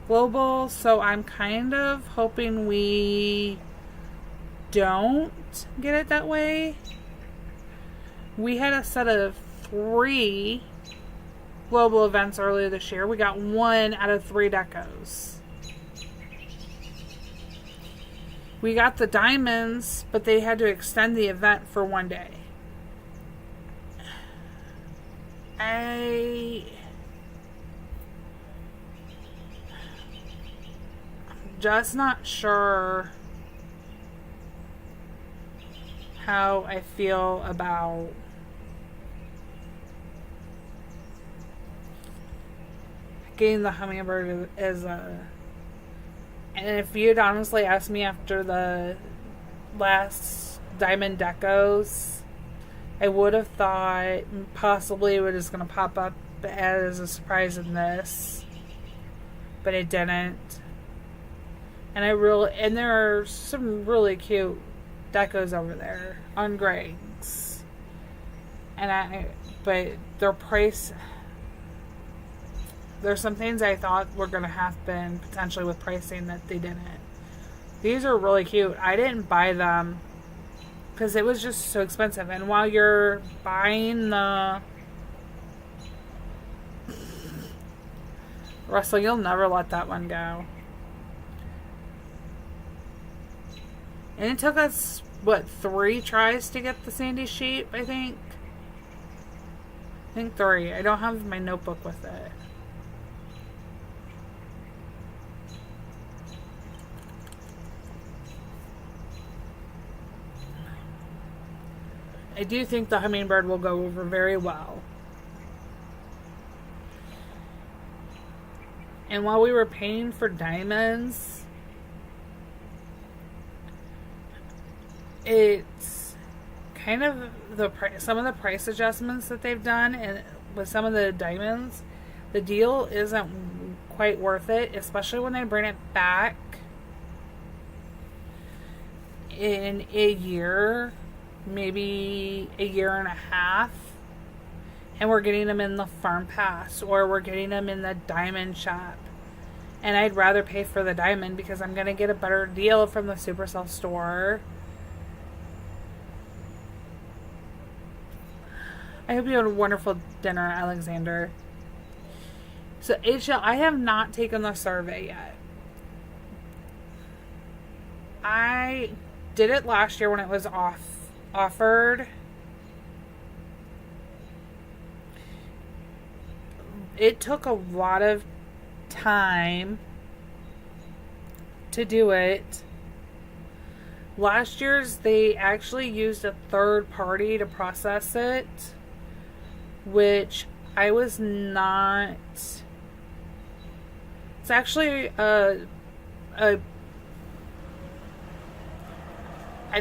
Global, so I'm kind of hoping we don't get it that way. We had a set of 3 Global events earlier this year. We got 1 out of 3 Decos. We got the diamonds, but they had to extend the event for 1 day. I'm just not sure how I feel about getting the Hummingbird as a... And if you'd honestly asked me after the last Diamond Decos, I would have thought possibly it was going to pop up as a surprise in this, but it didn't. And and there are some really cute decos over there on Greg's, but their price. There's some things I thought were going to happen potentially with pricing that they didn't. These are really cute. I didn't buy them because it was just so expensive. And while you're buying the... Russell, you'll never let that one go. And it took us, 3 tries to get the Sandy sheep, I think? I think 3. I don't have my notebook with it. I do think the Hummingbird will go over very well. And while we were paying for diamonds, it's kind of some of the price adjustments that they've done, and with some of the diamonds, the deal isn't quite worth it, especially when they bring it back in a year. Maybe a year and a half, and we're getting them in the Farm Pass, or we're getting them in the Diamond Shop. And I'd rather pay for the Diamond because I'm going to get a better deal from the Supercell store. I hope you had a wonderful dinner, Alexander. So, HL, I have not taken the survey yet. I did it last year when it was offered. It took a lot of time to do it. Last year's, they actually used a third party to process it, which I was not. It's actually I'd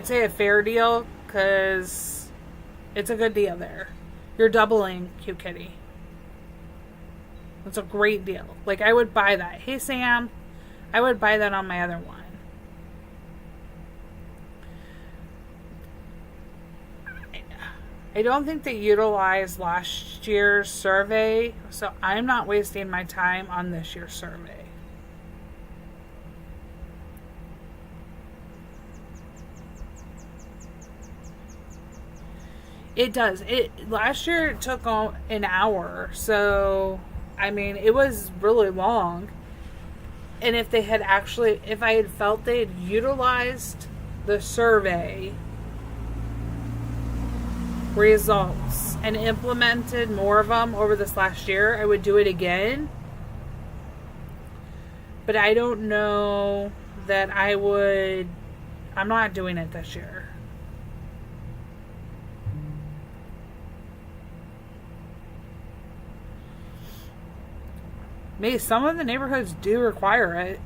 say a fair deal, because it's a good deal there. You're doubling Cute Kitty. It's a great deal. Like, I would buy that. Hey, Sam, I would buy that on my other one. I don't think they utilized last year's survey, so I'm not wasting my time on this year's survey. It does. Last year it took an hour, so I mean, it was really long. And if I had felt they'd utilized the survey results and implemented more of them over this last year, I would do it again. But I don't know that I would. I'm not doing it this year. Maybe some of the neighborhoods do require it.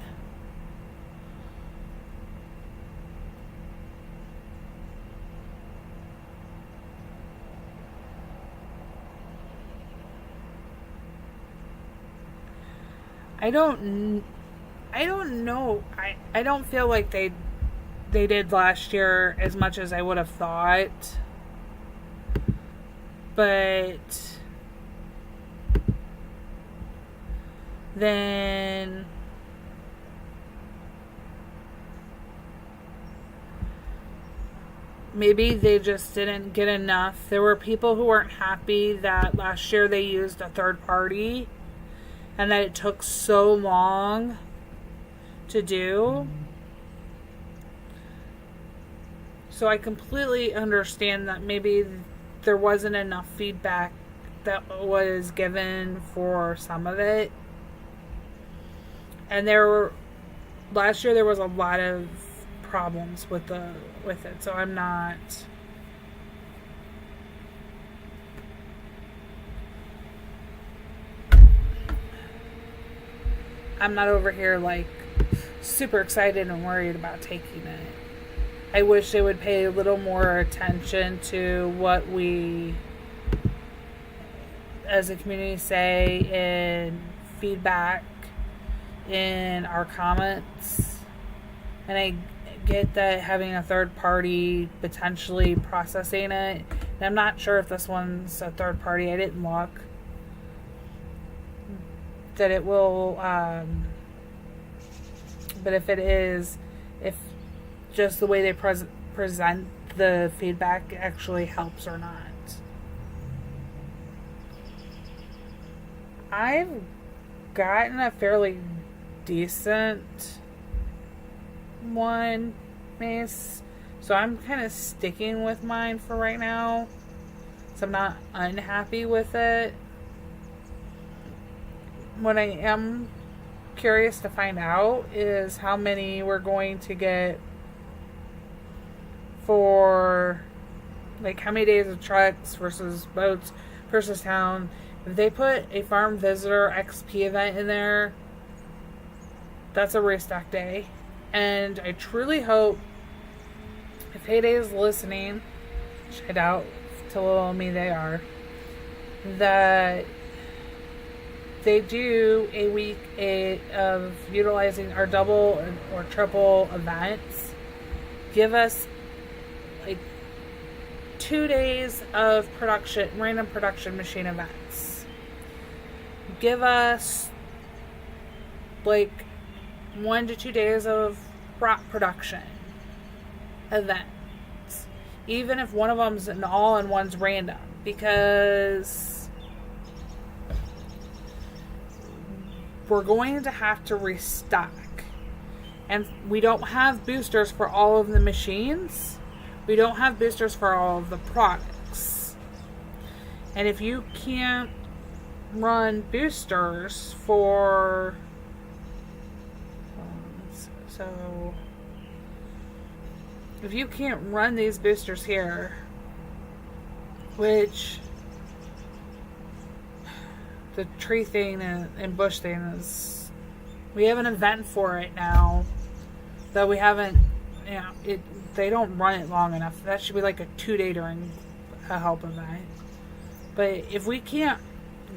I don't know. I don't feel like they did last year as much as I would have thought. But then maybe they just didn't get enough. There were people who weren't happy that last year they used a third party and that it took so long to do. So I completely understand that maybe there wasn't enough feedback that was given for some of it. And last year there was a lot of problems with it, so I'm not over here like super excited and worried about taking it. I wish they would pay a little more attention to what we as a community say in feedback in our comments. And I get that having a third party potentially processing it. And I'm not sure if this one's a third party. I didn't look. That it will, but if it is, if just the way they present the feedback actually helps or not. I've gotten a fairly decent one, Mace, so I'm kind of sticking with mine for right now, so I'm not unhappy with it. What I am curious to find out is how many we're going to get for, like, how many days of trucks versus boats versus town. If they put a farm visitor XP event in there, that's a restock day. And I truly hope, if Heyday is listening, which I doubt to little me they are, that they do a week of utilizing our double or triple events. Give us like 2 days of production, random production machine events. Give us like 1 to 2 days of prop production events. Even if one of them's an all and one's random. Because we're going to have to restock. And we don't have boosters for all of the machines. We don't have boosters for all of the products. And if you can't run boosters for So if you can't run these boosters here, which the tree thing and bush thing is, we have an event for it now, though we haven't, they don't run it long enough. That should be like a 2-day during a help event. But if we can't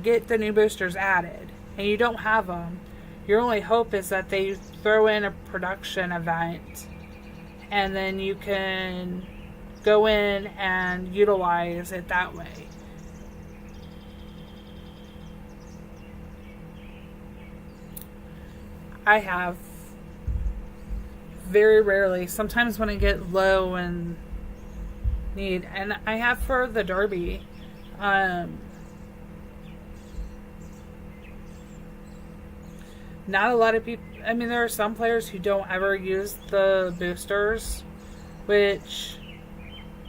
get the new boosters added and you don't have them, your only hope is that they throw in a production event and then you can go in and utilize it that way. I have very rarely, sometimes when I get low and need, and I have for the Derby, not a lot of people, I mean, there are some players who don't ever use the boosters, which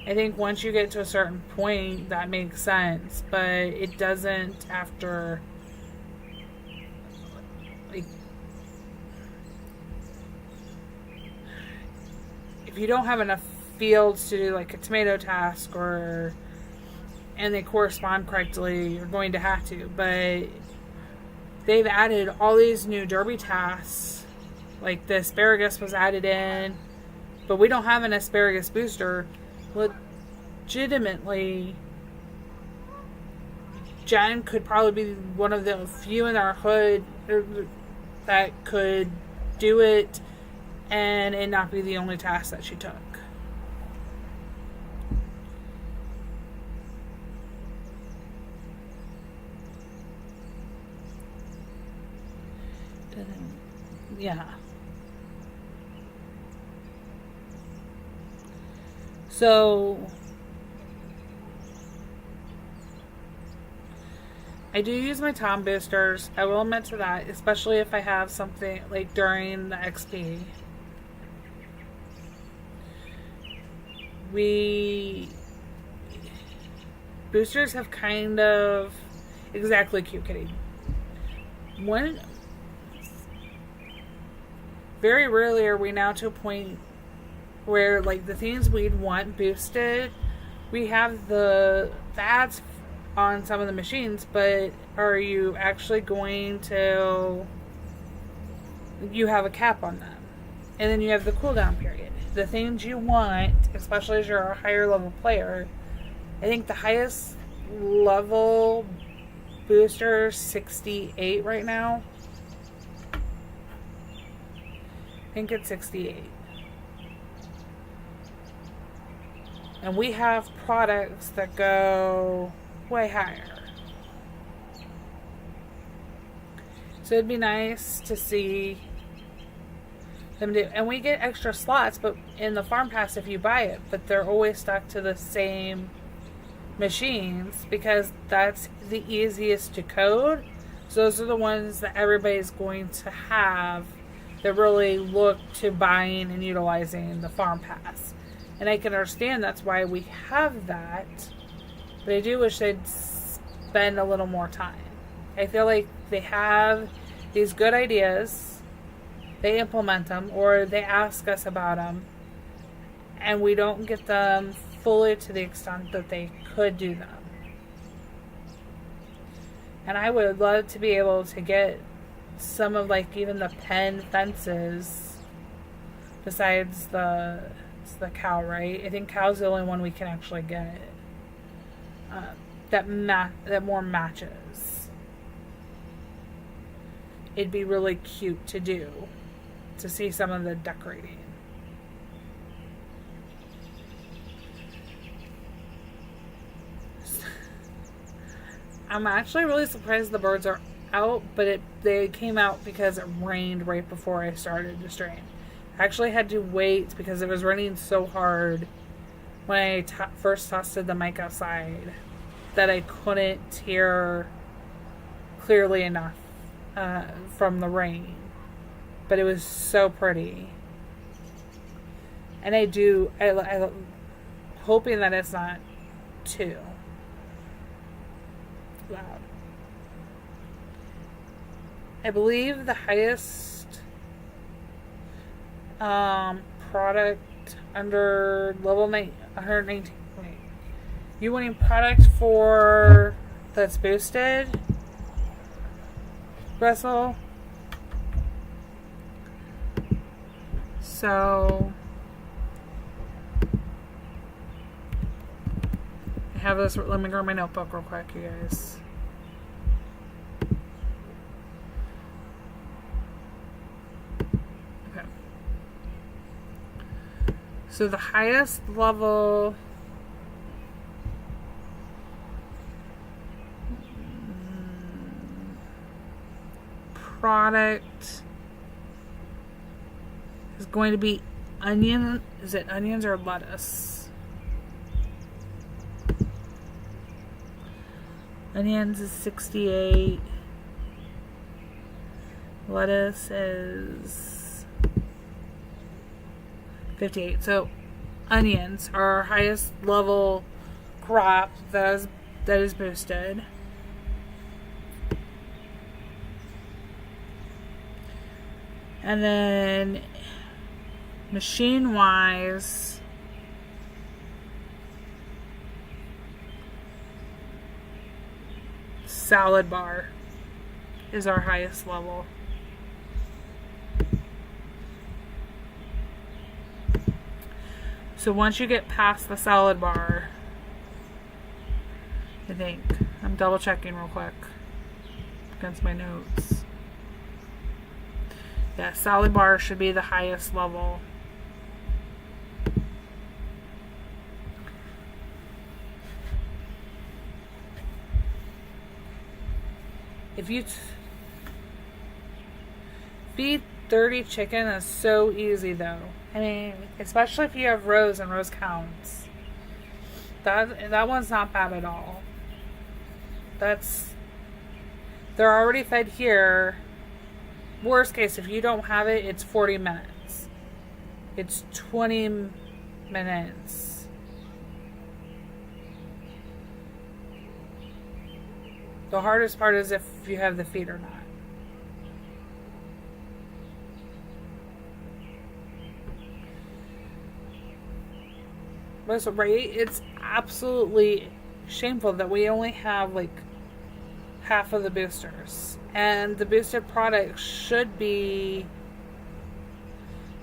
I think once you get to a certain point, that makes sense, but it doesn't after, like, if you don't have enough fields to do like a tomato task and they correspond correctly, you're going to have to, but they've added all these new derby tasks, like the asparagus was added in, but we don't have an asparagus booster. Legitimately, Jen could probably be one of the few in our hood that could do it and it not be the only task that she took. Yeah. So I do use my Tom boosters. I will admit to that, especially if I have something like during the XP. Boosters have kind of exactly cute kitty. Very rarely are we now to a point where, like, the things we'd want boosted, we have the ads on some of the machines, but are you actually going to, you have a cap on them, and then you have the cooldown period. The things you want, especially as you're a higher level player, I think the highest level booster 68 right now. I think it's 68. And we have products that go way higher. So it'd be nice to see them do. And we get extra slots, but in the farm pass if you buy it, but they're always stuck to the same machines because that's the easiest to code. So those are the ones that everybody's going to have that really look to buying and utilizing the farm pass. And I can understand that's why we have that, but I do wish they'd spend a little more time. I feel like they have these good ideas, they implement them, or they ask us about them, and we don't get them fully to the extent that they could do them. And I would love to be able to get some of, like, even the pen fences besides the cow, right? I think cow's the only one we can actually get that more matches. It'd be really cute to do, to see some of the decorating. I'm actually really surprised the birds are out, but they came out because it rained right before I started the stream. I actually had to wait because it was raining so hard when I first tested the mic outside that I couldn't hear clearly enough from the rain. But it was so pretty. And I'm hoping that it's not too loud. I believe the highest Product under level 119. Wait. You wanting product for that's boosted? Russell? So I have this. Let me grab my notebook real quick, you guys. Okay. So the highest level product is going to be onion. Is it onions or lettuce? Onions is 68. Lettuce is 58. So onions are our highest level crop that is boosted. And then machine wise, salad bar is our highest level. So once you get past the salad bar, I think, I'm double checking real quick against my notes. Yeah, salad bar should be the highest level. If you feed 30 chicken is so easy though. I mean, especially if you have rows and rows counts. That one's not bad at all. They're already fed here. Worst case, if you don't have it, it's 40 minutes. It's 20 minutes. The hardest part is if you have the feed or not. But right, it's absolutely shameful that we only have like half of the boosters. And the boosted product should be,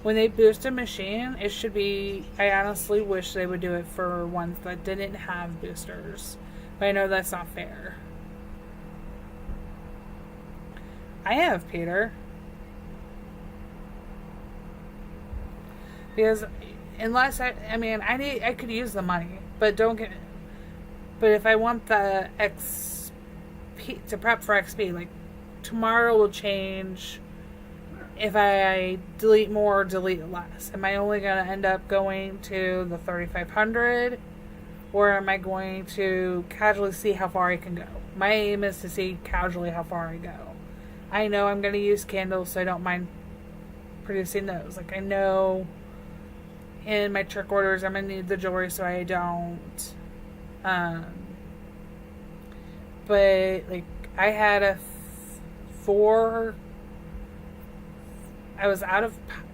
when they boost a machine, it should be, I honestly wish they would do it for ones that didn't have boosters. But I know that's not fair. I have, Peter. Because unless I could use the money, but if I want the XP to prep for XP, like tomorrow will change if I delete more or delete less. Am I only going to end up going to the 3,500, or am I going to casually see how far I can go? My aim is to see casually how far I go. I know I'm going to use candles, so I don't mind producing those. Like, I know in my trick orders I'm going to need the jewelry, so I don't. But, like, I had I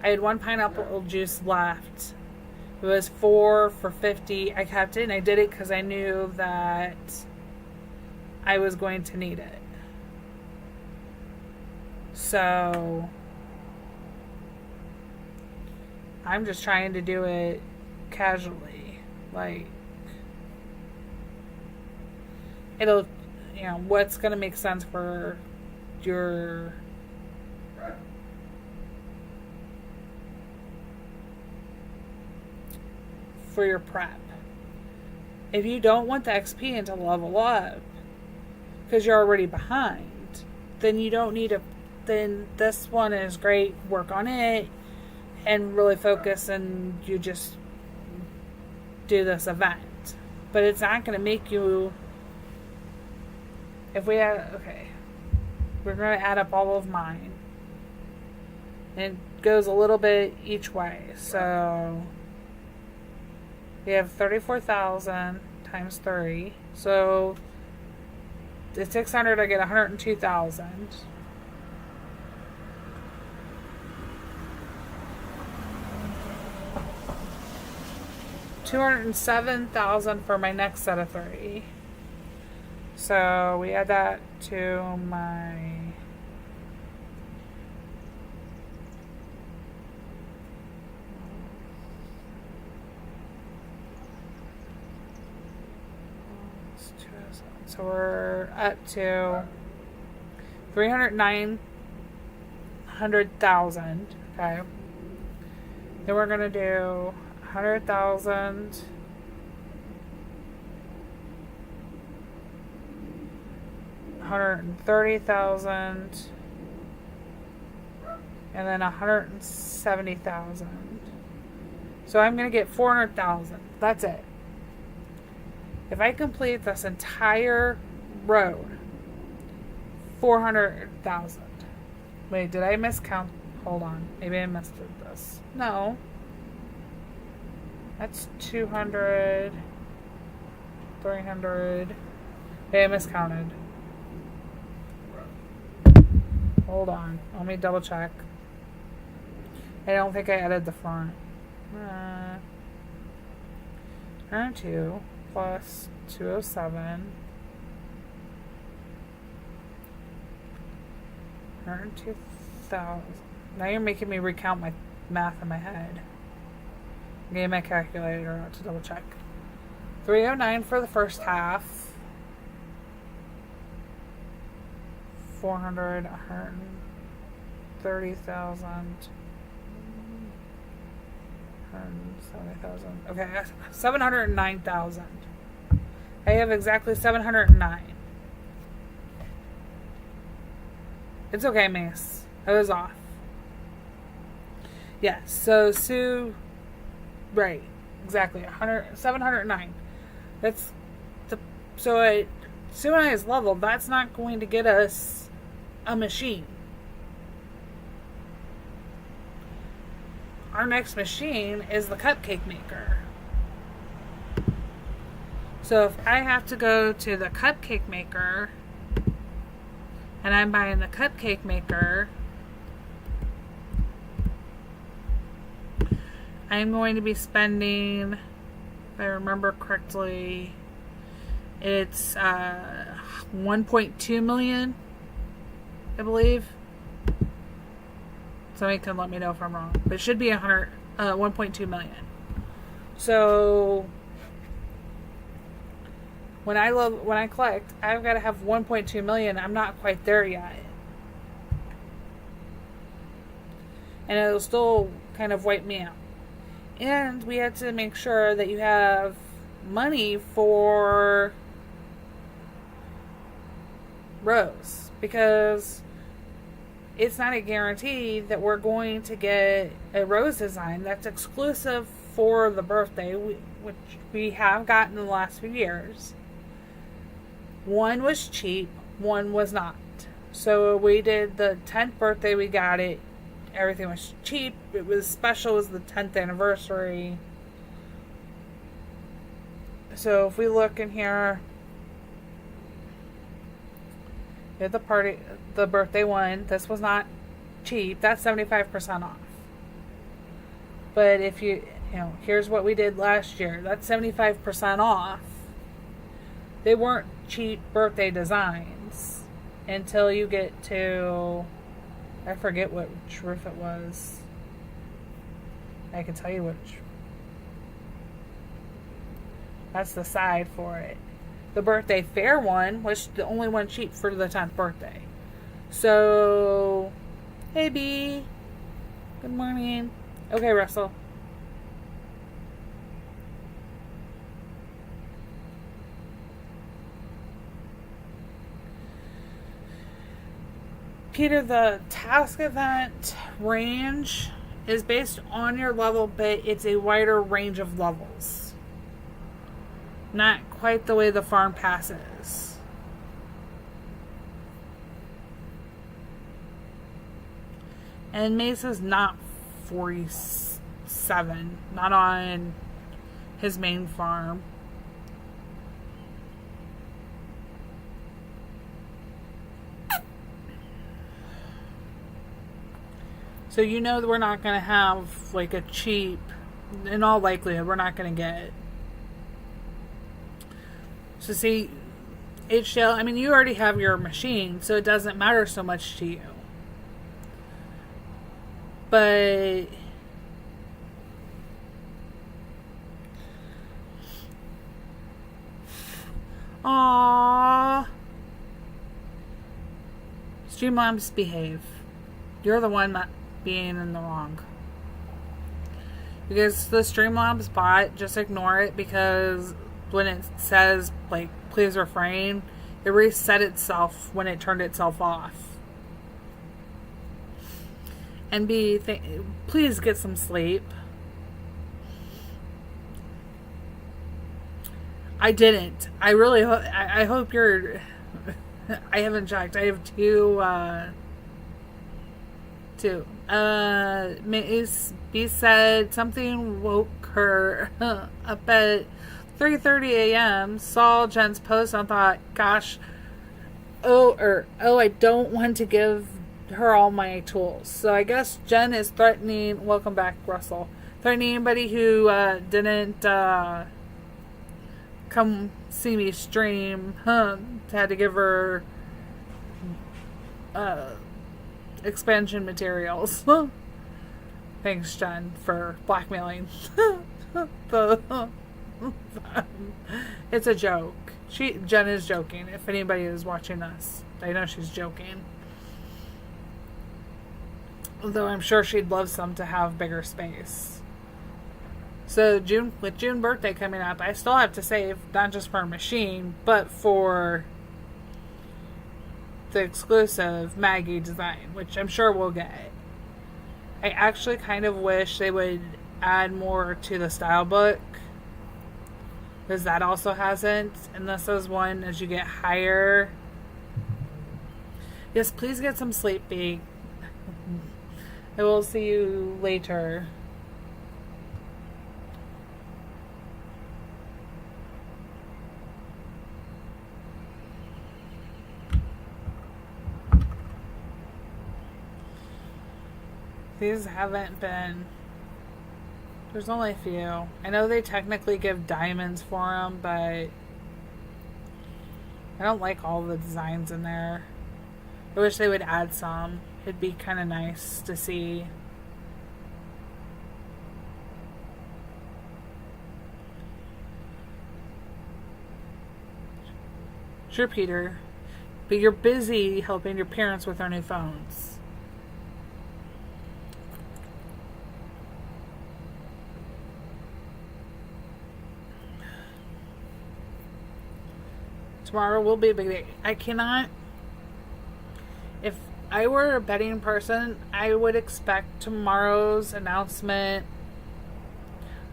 had one pineapple juice left. It was 4 for 50. I kept it, and I did it because I knew that I was going to need it. So I'm just trying to do it casually. Like, it'll, what's going to make sense for your prep. If you don't want the XP and to level up because you're already behind, then you don't need to. Then this one is great. Work on it and really focus, and you just do this event. But it's not going to make you. If we we're going to add up all of mine. And it goes a little bit each way. So we have 34,000 times 3. So at 600, I get 102,000. $207,000 for my next set of 3. So we add that to my so we're up to 309,000. Okay. Then we're gonna do 100,000. 130,000, and then 170,000. So I'm going to get 400,000. That's it. If I complete this entire road, 400,000. Wait, did I miscount? Hold on. Maybe I missed this. No. That's 200, 300. Hey, I miscounted. Hold on. Let me double check. I don't think I added the front. 102 plus 207. 102,000. Now you're making me recount my math in my head. I gave my calculator out to double check. 309 for the first half. 400, 130,000, 170,000. Okay, 709,000. I have exactly 709. It's okay, Mace. I was off. Yes, so Sue, right, exactly, 709. That's the, so at Sue and I's level, that's not going to get us a machine. Our next machine is the cupcake maker. So if I have to go to the cupcake maker and I'm buying the cupcake maker, I'm going to be spending, if I remember correctly, it's 1.2 million, I believe. Somebody can let me know if I'm wrong, but it should be 1.2 million. So when I collect, I've got to have 1.2 million. I'm not quite there yet, and it'll still kind of wipe me out. And we had to make sure that you have money for Rose, because it's not a guarantee that we're going to get a rose design that's exclusive for the birthday, which we have gotten in the last few years. One was cheap, one was not. So we did the 10th birthday, we got it. Everything was cheap. It was special. It was the 10th anniversary. So if we look in here, we had the birthday one. This was not cheap. That's 75% off. But if here's what we did last year. That's 75% off. They weren't cheap birthday designs until you get to, I forget which roof it was. I can tell you which. That's the side for it. The birthday fair one was the only one cheap for the 10th birthday. So, hey B. Good morning. Okay, Russell. Peter, the task event range is based on your level, but it's a wider range of levels. Not quite the way the farm passes. And Mesa's not 47. Not on his main farm. So you know that we're not going to have like a cheap, in all likelihood, we're not going to get to see HDL. I mean, you already have your machine, so it doesn't matter so much to you. But aww, Streamlabs, behave. You're the one that being in the wrong. Because the Streamlabs bot, just ignore it, because when it says, like, please refrain, it reset itself when it turned itself off. And B, please get some sleep. I didn't. I really I hope you're... I haven't checked. I have two. B said something woke her up at 3:30 a.m. Saw Jen's post and thought, gosh, I don't want to give her all my tools. So I guess Jen is threatening, welcome back, Russell, threatening anybody who didn't come see me stream, had to give her expansion materials. Thanks, Jen, for blackmailing. It's a joke. Jen is joking. If anybody is watching this, I know she's joking. Though I'm sure she'd love some to have bigger space. So with June birthday coming up, I still have to save, not just for a machine, but for the exclusive Maggie design, which I'm sure we'll get. I actually kind of wish they would add more to the style book, because that also hasn't, and this is one as you get higher. Yes, please get some sleep, B. I will see you later. These haven't been... There's only a few. I know they technically give diamonds for them, but I don't like all the designs in there. I wish they would add some. It'd be kind of nice to see. Sure, Peter. But you're busy helping your parents with their new phones. Tomorrow will be a big day. I cannot... If I were a betting person, I would expect tomorrow's announcement.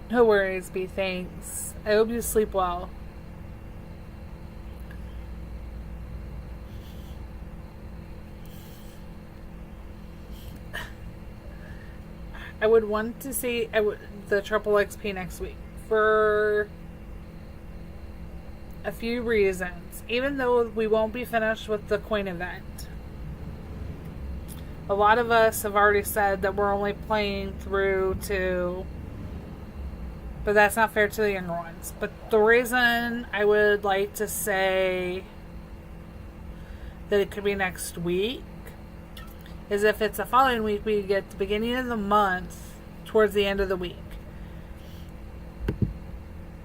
No worries, B. Thanks. I hope you sleep well. I would want to see the Triple XP next week for a few reasons. Even though we won't be finished with the coin event. A lot of us have already said that we're only playing through to... But that's not fair to the younger ones. But the reason I would like to say that it could be next week is if it's the following week, we get the beginning of the month towards the end of the week.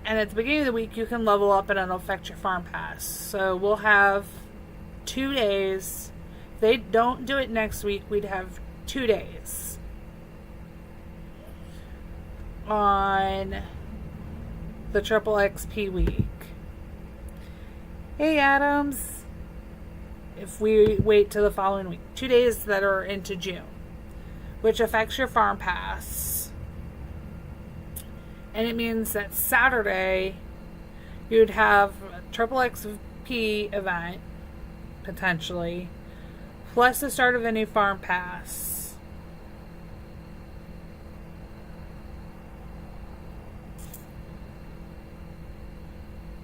And at the beginning of the week, you can level up and it'll affect your farm pass. So we'll have 2 days. If they don't do it next week, we'd have 2 days on the Triple XP week. Hey, Adams. If we wait till the following week. 2 days that are into June, which affects your farm pass. And it means that Saturday, you'd have a Triple XP event, potentially, plus the start of a new farm pass.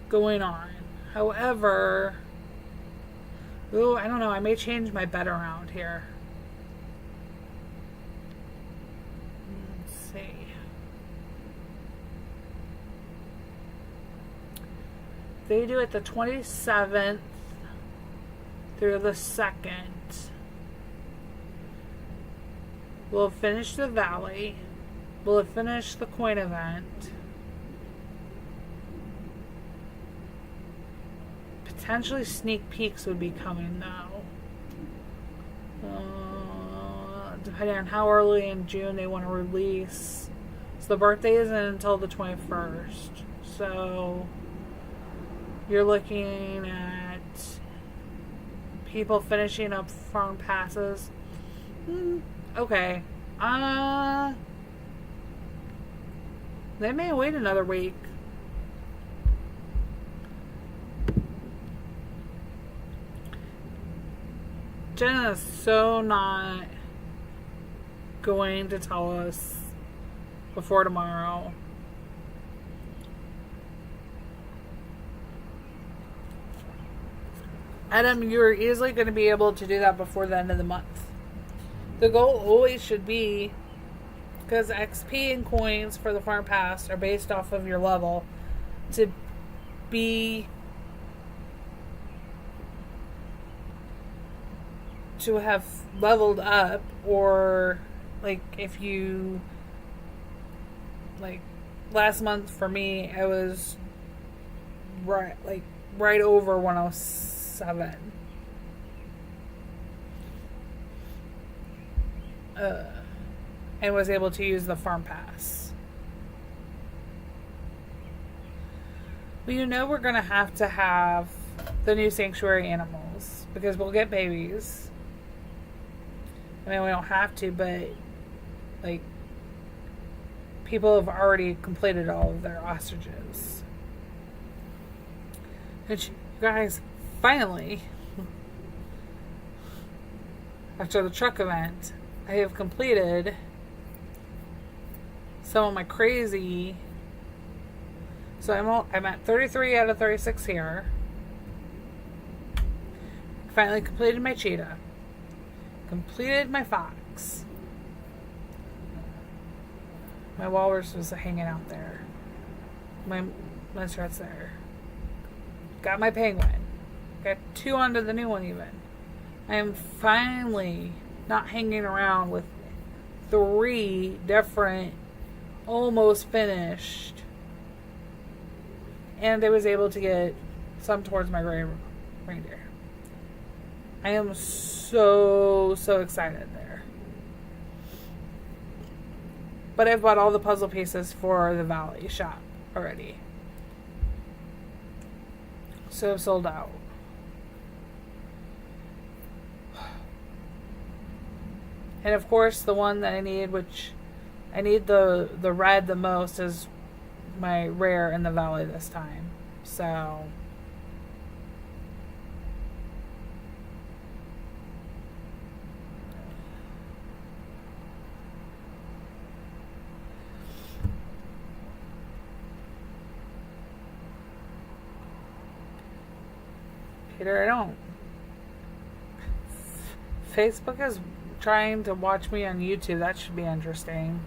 Going on. However, I don't know, I may change my bet around here. Let's see. They do it the 27th through the 2nd. We'll have finished the valley. We'll have finished the coin event. Potentially sneak peeks would be coming though. Depending on how early in June they want to release. So the birthday isn't until the 21st. So you're looking at people finishing up farm passes. Okay. They may wait another week. Jenna is so not going to tell us before tomorrow. Adam, you're easily going to be able to do that before the end of the month. The goal always should be, because XP and coins for the farm pass are based off of your level, to have leveled up, or like if you, like last month for me, I was right over 107. And was able to use the farm pass. Well, you know we're going to have the new sanctuary animals, because we'll get babies. I mean, we don't have to, but like people have already completed all of their ostriches. And you guys, finally, after the truck event, I have completed some of my crazy. So I'm at 33 out of 36 here. Finally completed my cheetah. Completed my fox. My walrus was hanging out there. My muskrat's there. Got my penguin. Got 2 onto the new one even. I am finally not hanging around with 3 different almost finished. And I was able to get some towards my gray reindeer. I am so excited there. But I've bought all the puzzle pieces for the Valley shop already. So sold out. And of course the one that I need, which I need the red the most, is my rare in the Valley this time. So Peter, I don't. Facebook is trying to watch me on YouTube. That should be interesting.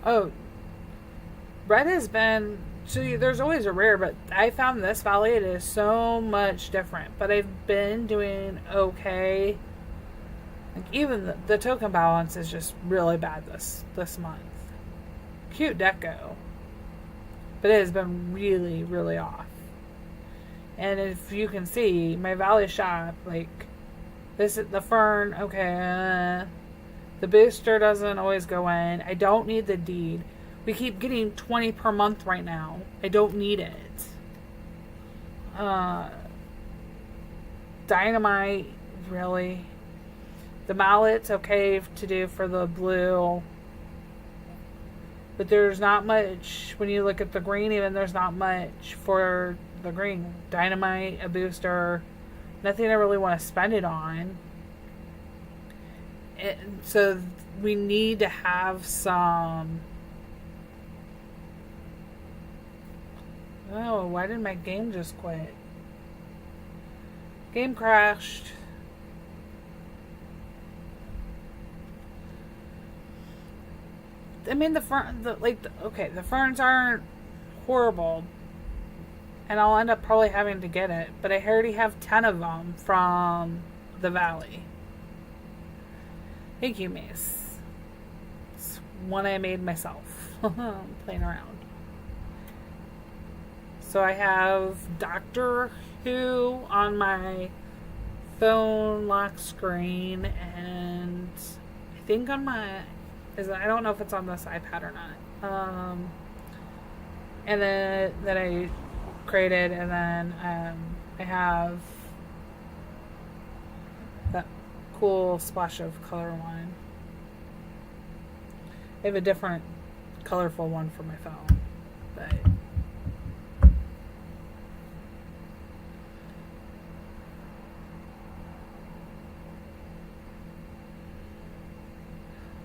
Oh, red has been. So there's always a rare, but I found this Valley, it is so much different. But I've been doing okay. Like even the token balance is just really bad this month. Cute deco, but it has been really off. And if you can see, my Valley shop, like, this is the fern, okay, the booster doesn't always go in. I don't need the deed. We keep getting 20 per month right now. I don't need it. Dynamite, really. The mallet's okay to do for the blue. But there's not much, when you look at the green even, there's not much for the green. Dynamite, a booster, nothing I really want to spend it on. So we need to have some. Oh, why did my game just quit? Game crashed. I mean, the ferns aren't horrible, and I'll end up probably having to get it, but I already have 10 of them from the Valley. Thank you, Mace. It's one I made myself, playing around. So I have Doctor Who on my phone lock screen, and I think on my, I don't know if it's on this iPad or not. And then that I created, and then I have that cool splash of color one. I have a different colorful one for my phone, but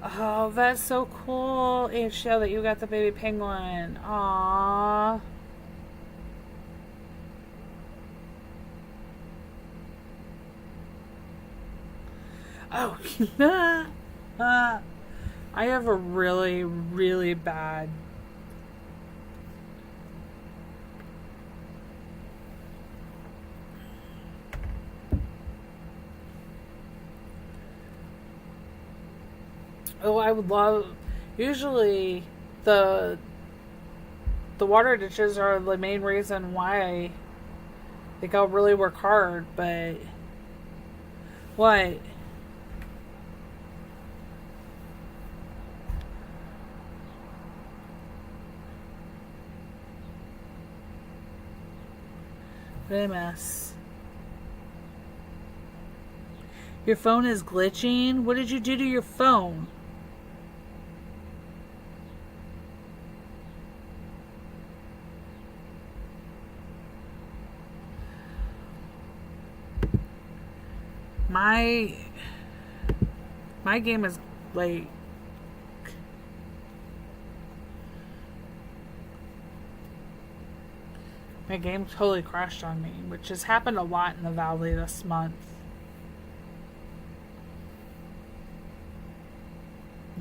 oh, that's so cool, HL, that you got the baby penguin. Aww. Oh, I have a really, really bad I would love, usually the water ditches are the main reason why I think I'll really work hard, but what? What a mess. Your phone is glitching? What did you do to your phone? My game is like my game totally crashed on me, which has happened a lot in the Valley this month.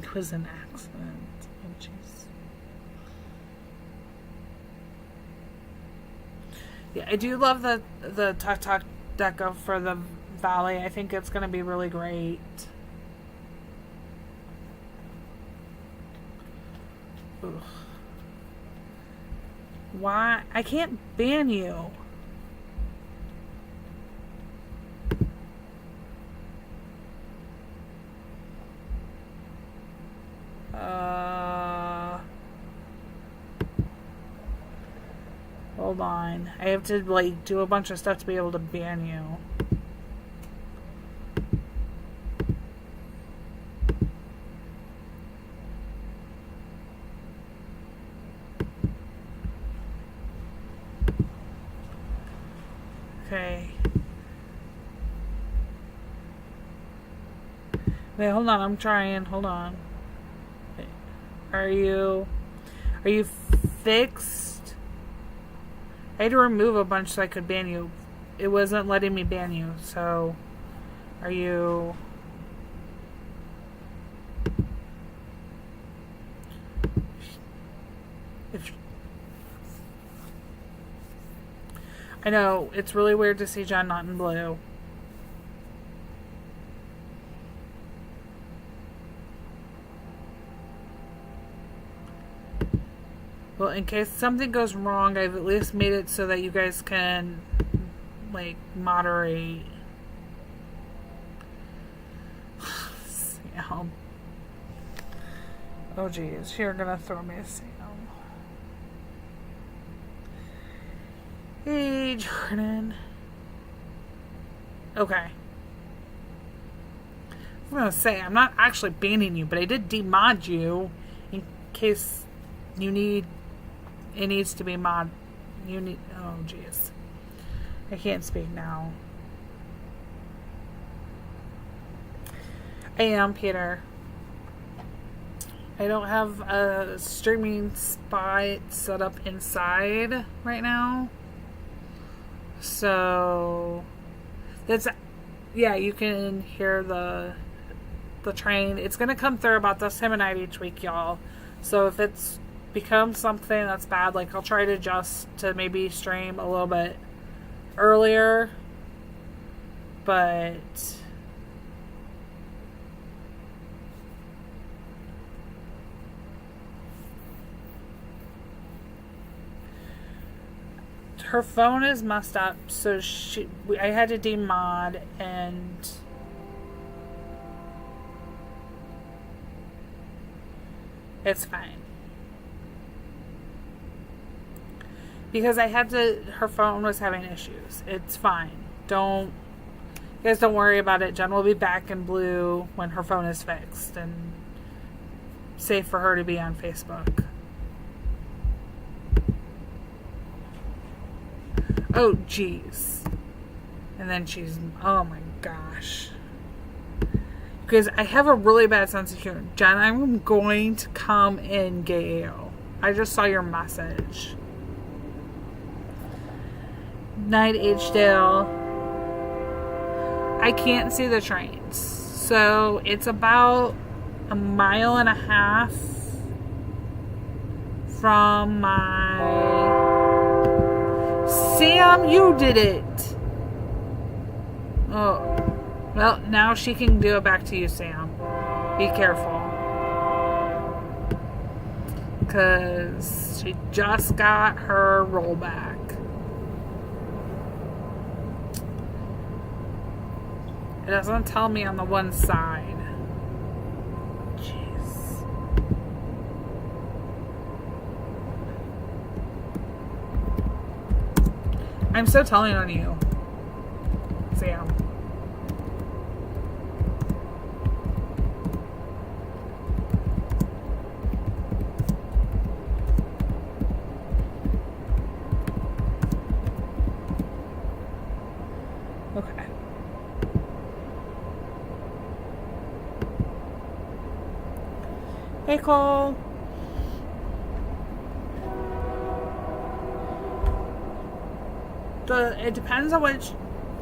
It was an accident. Oh jeez. Yeah, I do love the Tuk Tuk deco for the Valley. I think it's going to be really great. Ugh. Why? I can't ban you. Hold on. I have to like do a bunch of stuff to be able to ban you. Okay. Wait, hold on. I'm trying. Hold on. Are you fixed? I had to remove a bunch so I could ban you. It wasn't letting me ban you. So, are you? I know, it's really weird to see John not in blue. Well, in case something goes wrong, I've at least made it so that you guys can, like, moderate. Sam. Oh, geez. You're gonna throw me a Sam. Hey, Jordan. Okay. I'm gonna say, I'm not actually banning you, but I did demod you in case you need, it needs to be mod. You need, oh jeez. I can't speak now. I am, Peter. I don't have a streaming spot set up inside right now. So that's, yeah, you can hear the train. It's gonna come through about this time of night each week, y'all. So if it's becomes something that's bad, like I'll try to adjust to maybe stream a little bit earlier, but her phone is messed up, so I had to demod, and it's fine. Because her phone was having issues. It's fine. You guys don't worry about it. Jen will be back in blue when her phone is fixed and safe for her to be on Facebook. Oh, jeez. And then oh my gosh. Because I have a really bad sense of humor. Jen, I'm going to come and get you. I just saw your message. Night, H-Dale. I can't see the trains. So it's about a mile and a half from my... Sam, you did it! Oh. Well, now she can do it back to you, Sam. Be careful. Because she just got her rollback. It doesn't tell me on the one side. Jeez. I'm so telling on you, Sam. Okay. Hey, Cole. It depends on which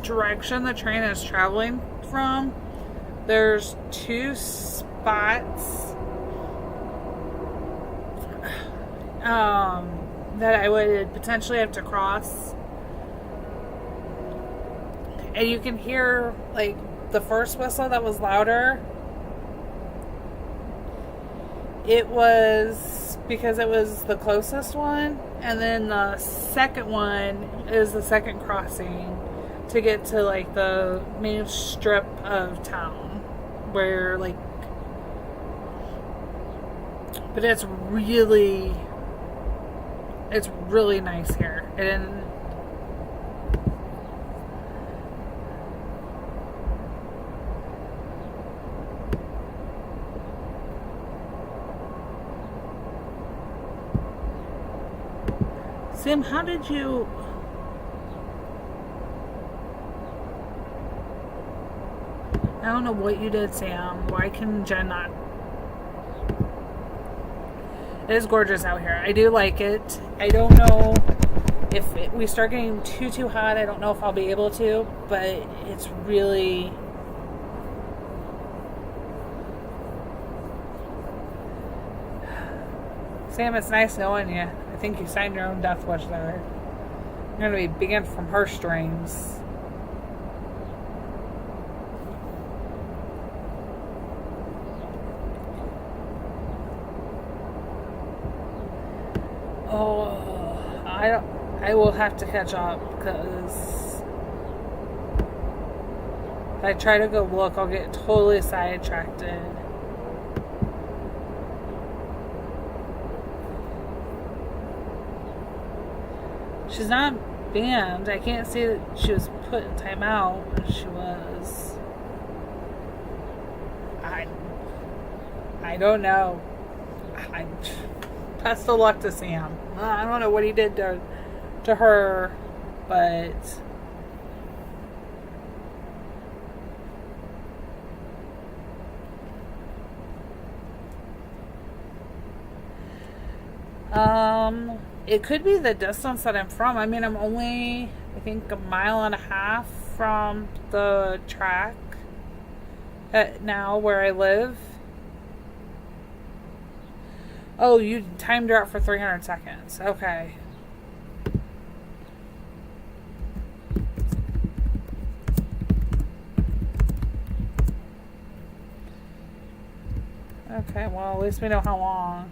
direction the train is traveling from. There's 2 spots that I would potentially have to cross. And you can hear, like, the first whistle that was louder. It was because it was the closest one. And then the second one is the second crossing to get to, like, the main strip of town. Where, like... But it's really nice here. And... Sam, how did you... I don't know what you did, Sam. Why can Jen not... It is gorgeous out here. I do like it. I don't know if we start getting too hot. I don't know if I'll be able to, but it's really... Sam, it's nice knowing you. I think you signed your own death wish there. You're going to be banned from her strings. Oh, I will have to catch up because if I try to go look, I'll get totally sidetracked. She's not banned. I can't see that she was put in timeout. She was. I don't know. Best of luck to Sam. I don't know what he did to her, but it could be the distance that I'm from. I mean, I'm only, I think, a mile and a half from the track now where I live. Oh, you timed her out for 300 seconds. Okay. Okay, well, at least we know how long.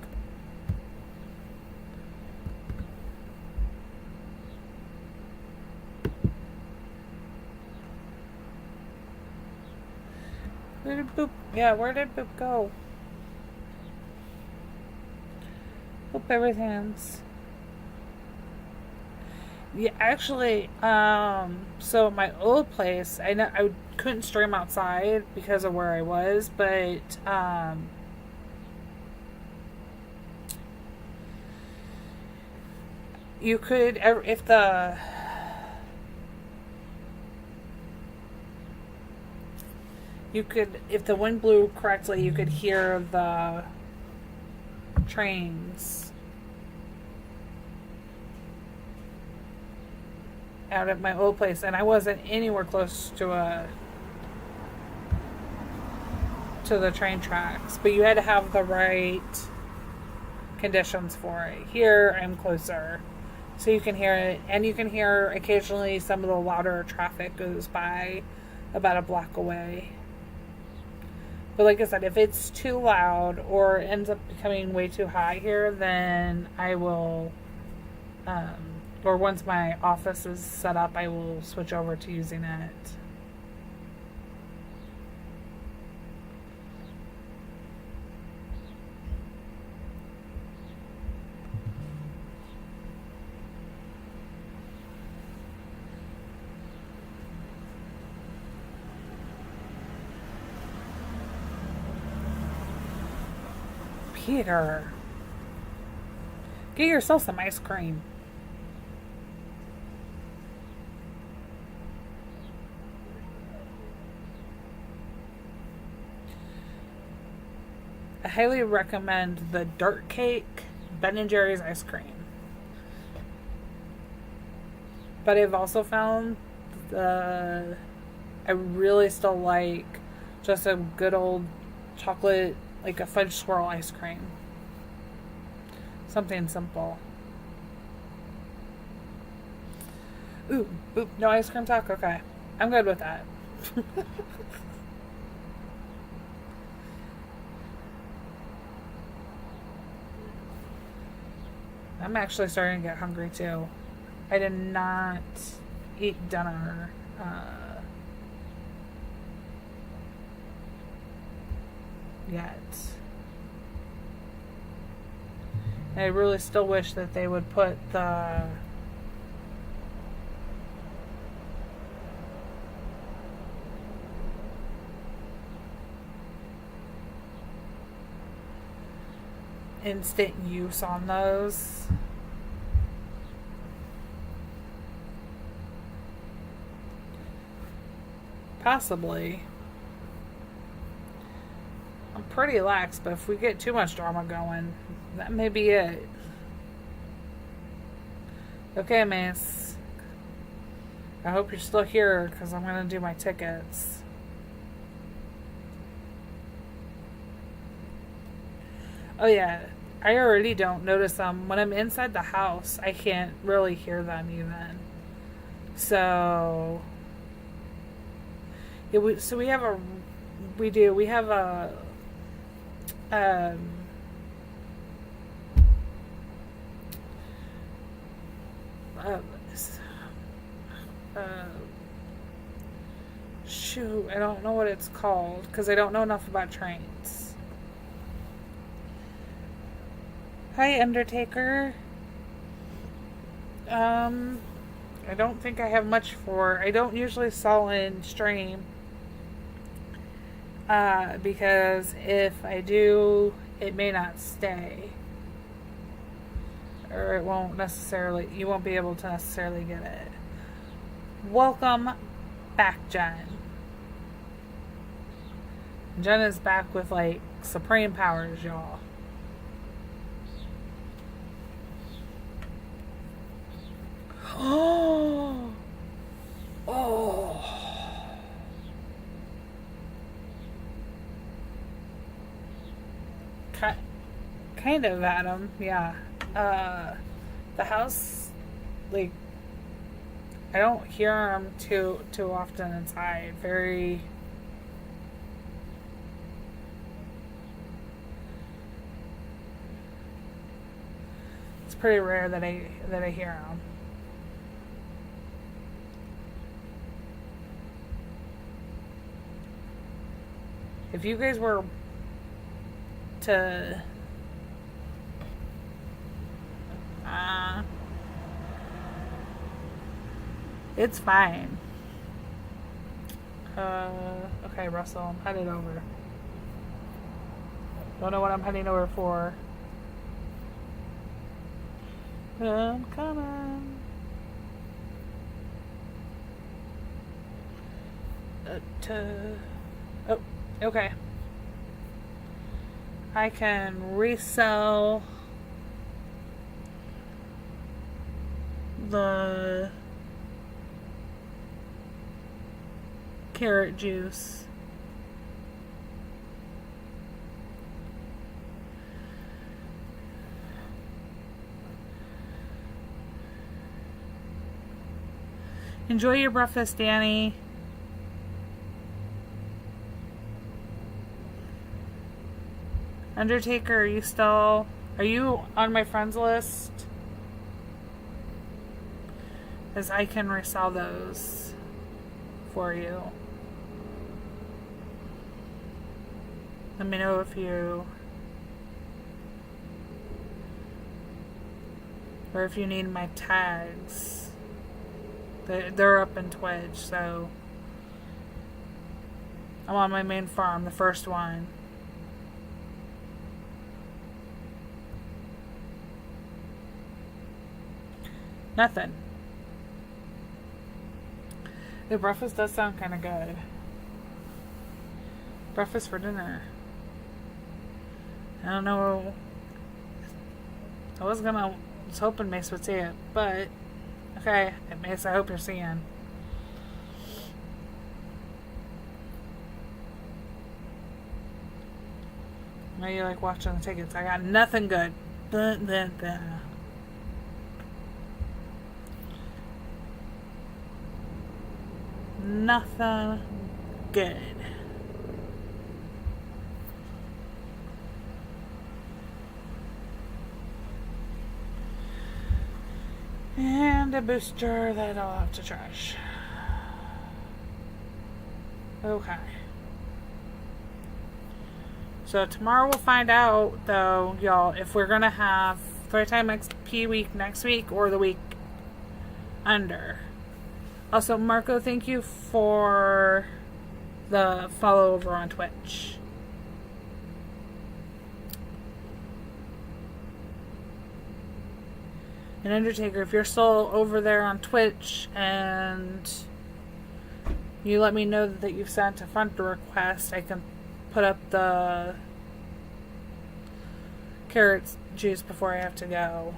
Where did Boop? Yeah, where did Boop go? Boop, everything's. Yeah, actually, so my old place, I couldn't stream outside because of where I was, but you could if the wind blew correctly, you could hear the trains out at my old place, and I wasn't anywhere close to the train tracks, but you had to have the right conditions for it. Here I'm closer, so you can hear it, and you can hear occasionally some of the louder traffic goes by about a block away. But like I said, if it's too loud or ends up becoming way too high here, then I will, or once my office is set up, I will switch over to using it. Peter, get yourself some ice cream. I highly recommend the Dirt Cake Ben & Jerry's ice cream. But I've also found I really still like just a good old chocolate, like a fudge swirl ice cream. Something simple. Ooh, boop, no ice cream talk? Okay. I'm good with that. I'm actually starting to get hungry too. I did not eat dinner. Yet. I really still wish that they would put the instant use on those. Possibly. I'm pretty lax, but if we get too much drama going, that may be it. Okay, Mace. I hope you're still here, because I'm going to do my tickets. Oh yeah, I already don't notice them. When I'm inside the house, I can't really hear them even. So... we have a shoot, I don't know what it's called because I don't know enough about trains. Hi, Undertaker. I don't think I have much for. I don't usually sell in stream. Because if I do, it may not stay. Or it won't necessarily, you won't be able to necessarily get it. Welcome back, Jen. Jen is back with like supreme powers, y'all. Oh. kind of, Adam. Yeah. The house, like, I don't hear them too often inside. Very. It's pretty rare that I hear them. If you guys were to it's fine. Okay, Russell, I'm headed over. Don't know what I'm heading over for. I'm coming. Oh, okay. I can resell the carrot juice. Enjoy your breakfast, Danny. Undertaker, are you on my friends list? As I can resell those for you. Let me know if you, or if you need my tags. They're up in Twitch, so I'm on my main farm, the first one. Nothing. The breakfast does sound kind of good. Breakfast for dinner. I don't know. I was hoping Mace would see it, but okay, Mace, I hope you're seeing. Now you like watching the tickets. I got nothing good. Nothing good. And a booster that I'll have to trash. Okay. So tomorrow we'll find out, though, y'all, if we're going to have Storytime XP week next week or the week under. Also, Marco, thank you for the follow over on Twitch. And Undertaker, if you're still over there on Twitch and you let me know that you've sent a friend request, I can put up the carrot juice before I have to go.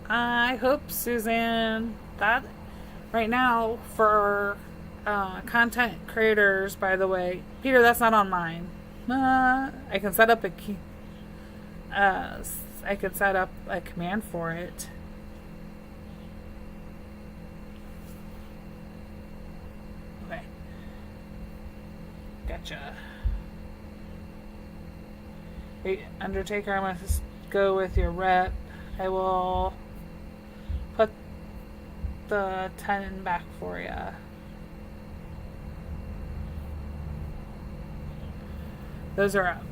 I hope, Suzanne, that right now for content creators, by the way, Peter, that's not on mine. I can set up a key. I could set up a command for it. Okay. Gotcha. Wait, Undertaker, I'm going to go with your rep. I will put the 10 back for you. Those are up.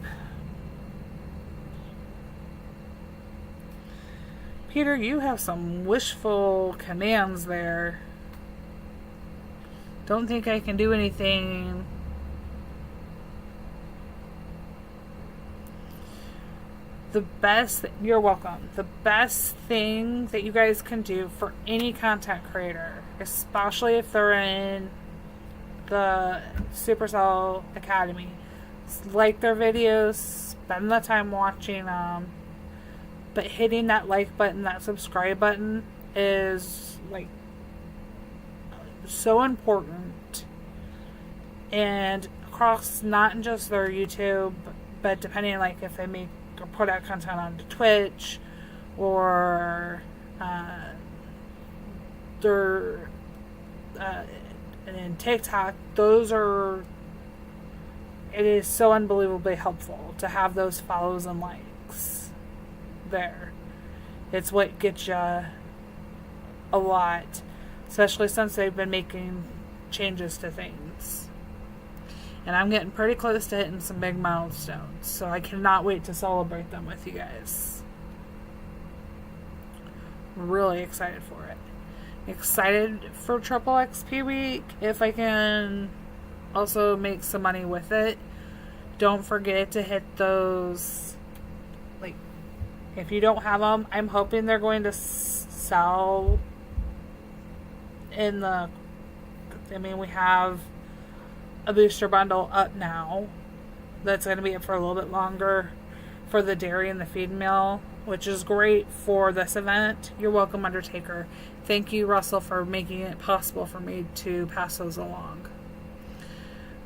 Peter, you have some wishful commands there. Don't think I can do anything. You're welcome. The best thing that you guys can do for any content creator, especially if they're in the Supercell Academy, is like their videos, spend the time watching them, but hitting that like button, that subscribe button is like so important. And across not just their YouTube, but depending like if they make or put out content onto Twitch or their and in TikTok, it is so unbelievably helpful to have those follows and likes there. It's what gets you a lot, especially since they've been making changes to things. And I'm getting pretty close to hitting some big milestones, so I cannot wait to celebrate them with you guys. Really excited for it. Excited for Triple XP Week if I can also make some money with it. Don't forget to hit those, like, if you don't have them, I'm hoping they're going to sell in we have a booster bundle up now that's going to be up for a little bit longer for the dairy and the feed mill, which is great for this event. You're welcome, Undertaker. Thank you, Russell, for making it possible for me to pass those along.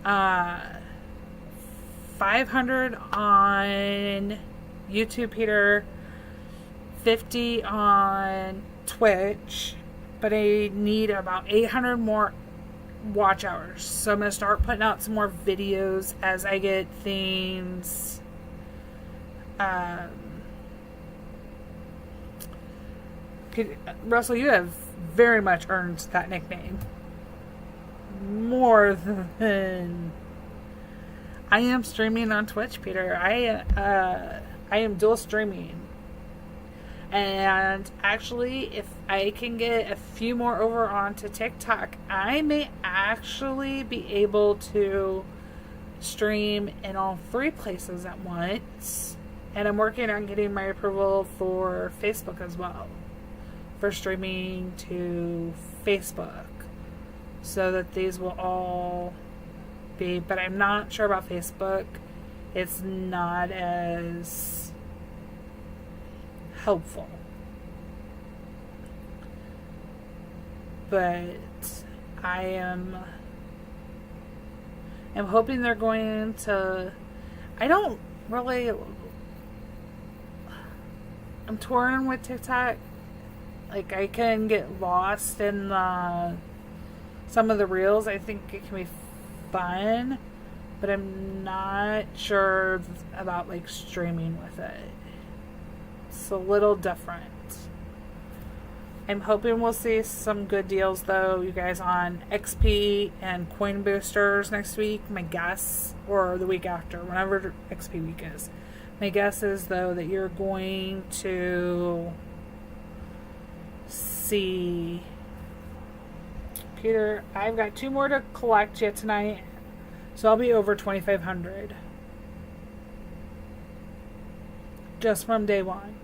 500 on YouTube, Peter. 50 on Twitch. But I need about 800 more watch hours. So I'm going to start putting out some more videos as I get things Russell, you have very much earned that nickname. More than I am streaming on Twitch, Peter. I am dual streaming. And actually, if I can get a few more over onto TikTok, I may actually be able to stream in all 3 places at once. And I'm working on getting my approval for Facebook as well, for streaming to Facebook, so that these will all be, but I'm not sure about Facebook. It's not as helpful, but I'm hoping they're going to, I'm touring with TikTok. Like, I can get lost in some of the reels. I think it can be fun, but I'm not sure about like streaming with it. It's a little different. I'm hoping we'll see some good deals though, you guys, on XP and coin boosters next week. My guess, or the week after, whenever XP week is. My guess is though that you're going to see, Peter, I've got 2 more to collect yet tonight, so I'll be over 2,500 just from day 1.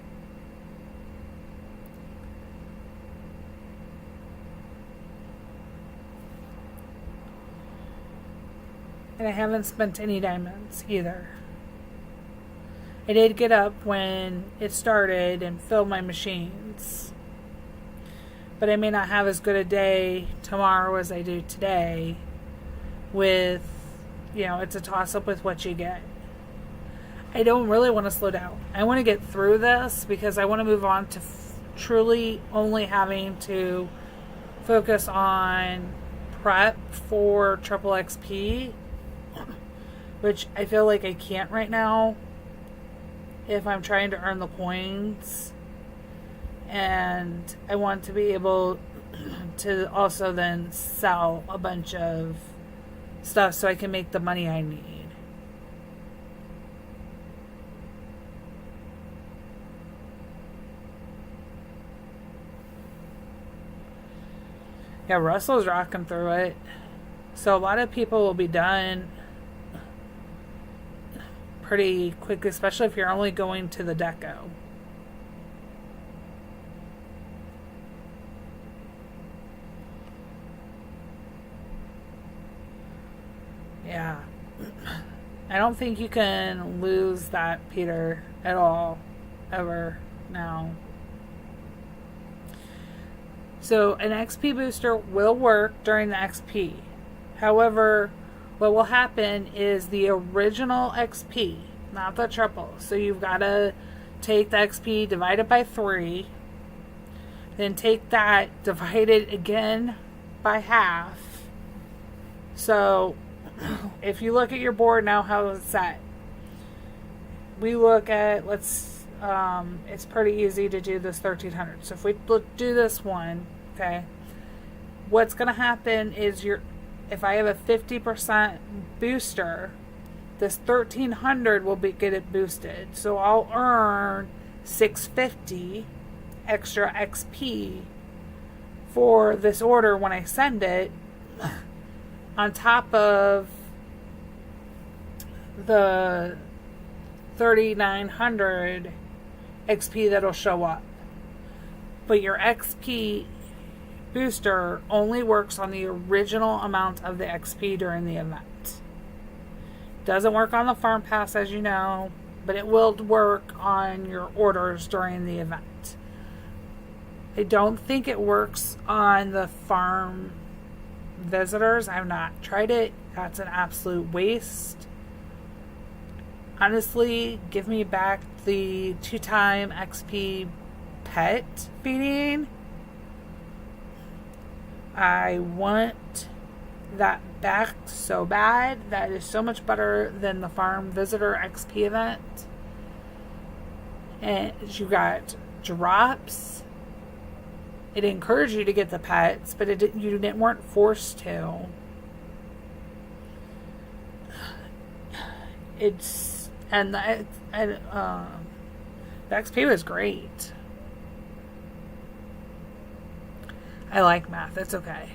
And I haven't spent any diamonds either. I did get up when it started and fill my machines, but I may not have as good a day tomorrow as I do today. With, it's a toss-up with what you get. I don't really want to slow down. I want to get through this because I want to move on to truly only having to focus on prep for Triple XP, which I feel like I can't right now if I'm trying to earn the coins. And I want to be able to also then sell a bunch of stuff so I can make the money I need. Yeah, Russell's rocking through it. So a lot of people will be done pretty quickly, especially if you're only going to the deco. Yeah. I don't think you can lose that, Peter, at all, ever, now. So, an XP booster will work during the XP. However, what will happen is the original XP, not the triple. So you've got to take the XP, divide it by 3, then take that, divide it again by half. So if you look at your board now, how it's set, we look at, it's pretty easy to do this 1300. So if we do this one, okay, what's going to happen is if I have a 50% booster, this 1300 will get it boosted. So I'll earn 650 extra XP for this order when I send it, on top of the 3900 XP that'll show up. But your XP booster only works on the original amount of the XP during the event. Doesn't work on the farm pass, as you know, but it will work on your orders during the event. I don't think it works on the farm visitors. I've not tried it. That's an absolute waste. Honestly, give me back the 2-time XP pet feeding. I want that back so bad. That is so much better than the farm visitor XP event. And you got drops. It encouraged you to get the pets, but you weren't forced to. The XP was great. I like math. It's okay.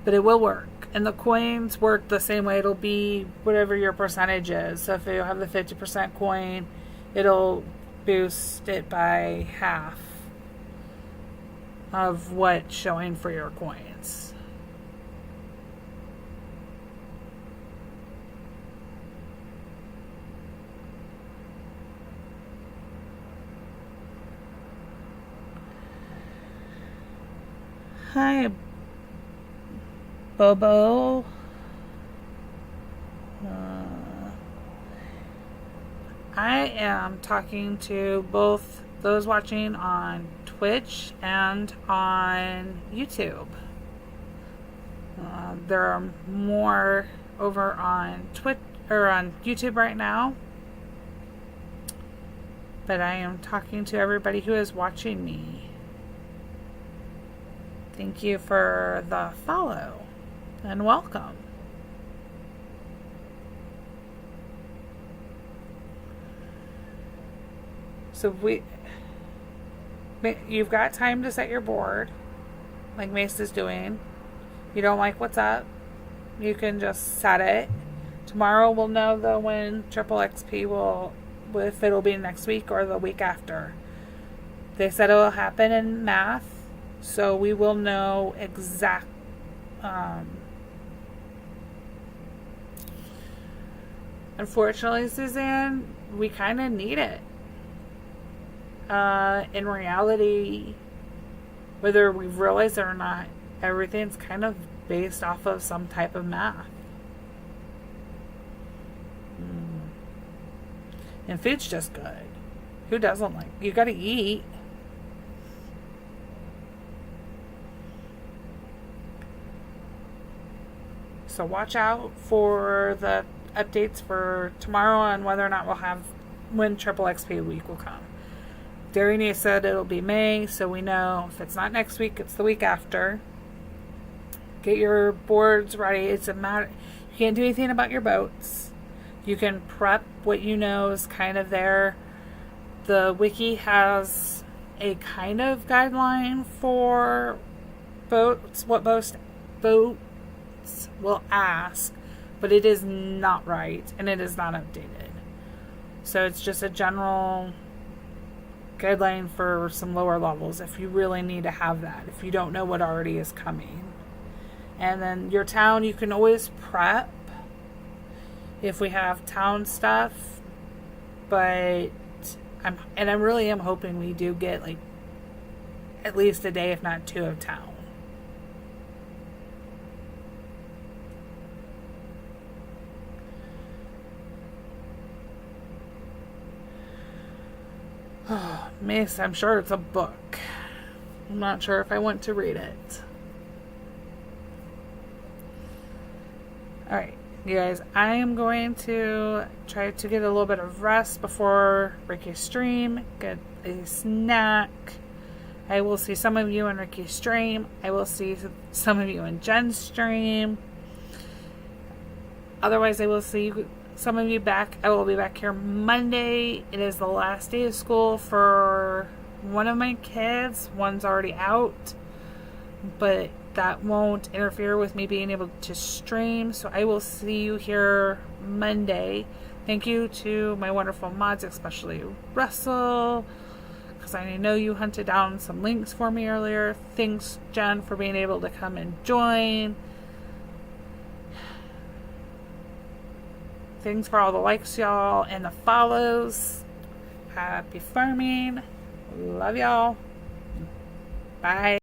But it will work. And the coins work the same way. It'll be whatever your percentage is. So if you have the 50% coin, it'll boost it by half of what's showing for your coins. Hi, Bobo. I am talking to both those watching on Twitch and on YouTube. There are more over on Twitch or on YouTube right now, but I am talking to everybody who is watching me. Thank you for the follow and welcome. So you've got time to set your board, like Mace is doing. You don't like what's up, you can just set it. Tomorrow we'll know though when triple XP if it'll be next week or the week after. They said it will happen in math, so we will know exact. Unfortunately, Suzanne, we kind of need it. In reality, whether we've realized it or not, everything's kind of based off of some type of math. And food's just good. Who doesn't like? You gotta eat. So watch out for the updates for tomorrow on whether or not we'll have when triple XP week will come. Darina said it'll be May, so we know if it's not next week, it's the week after. Get your boards ready. It's a matter. You can't do anything about your boats. You can prep what you know is kind of there. The wiki has a kind of guideline for boats, what boats will ask, but it is not right and it is not updated. So it's just a general guideline for some lower levels if you really need to have that, if you don't know what already is coming. And then your town, you can always prep if we have town stuff, but I really am hoping we do get like at least a day, if not 2, of town. Mace, I'm sure it's a book. I'm not sure if I want to read it. Alright, you guys, I am going to try to get a little bit of rest before Ricky's stream, get a snack. I will see some of you in Ricky's stream. I will see some of you in Jen's stream. Otherwise, I will see some of you back. I will be back here Monday. It is the last day of school for one of my kids. One's already out, but that won't interfere with me being able to stream. So I will see you here Monday. Thank you to my wonderful mods, especially Russell, because I know you hunted down some links for me earlier. Thanks, Jen, for being able to come and join. Thanks for all the likes, y'all, and the follows. Happy farming. Love y'all. Bye.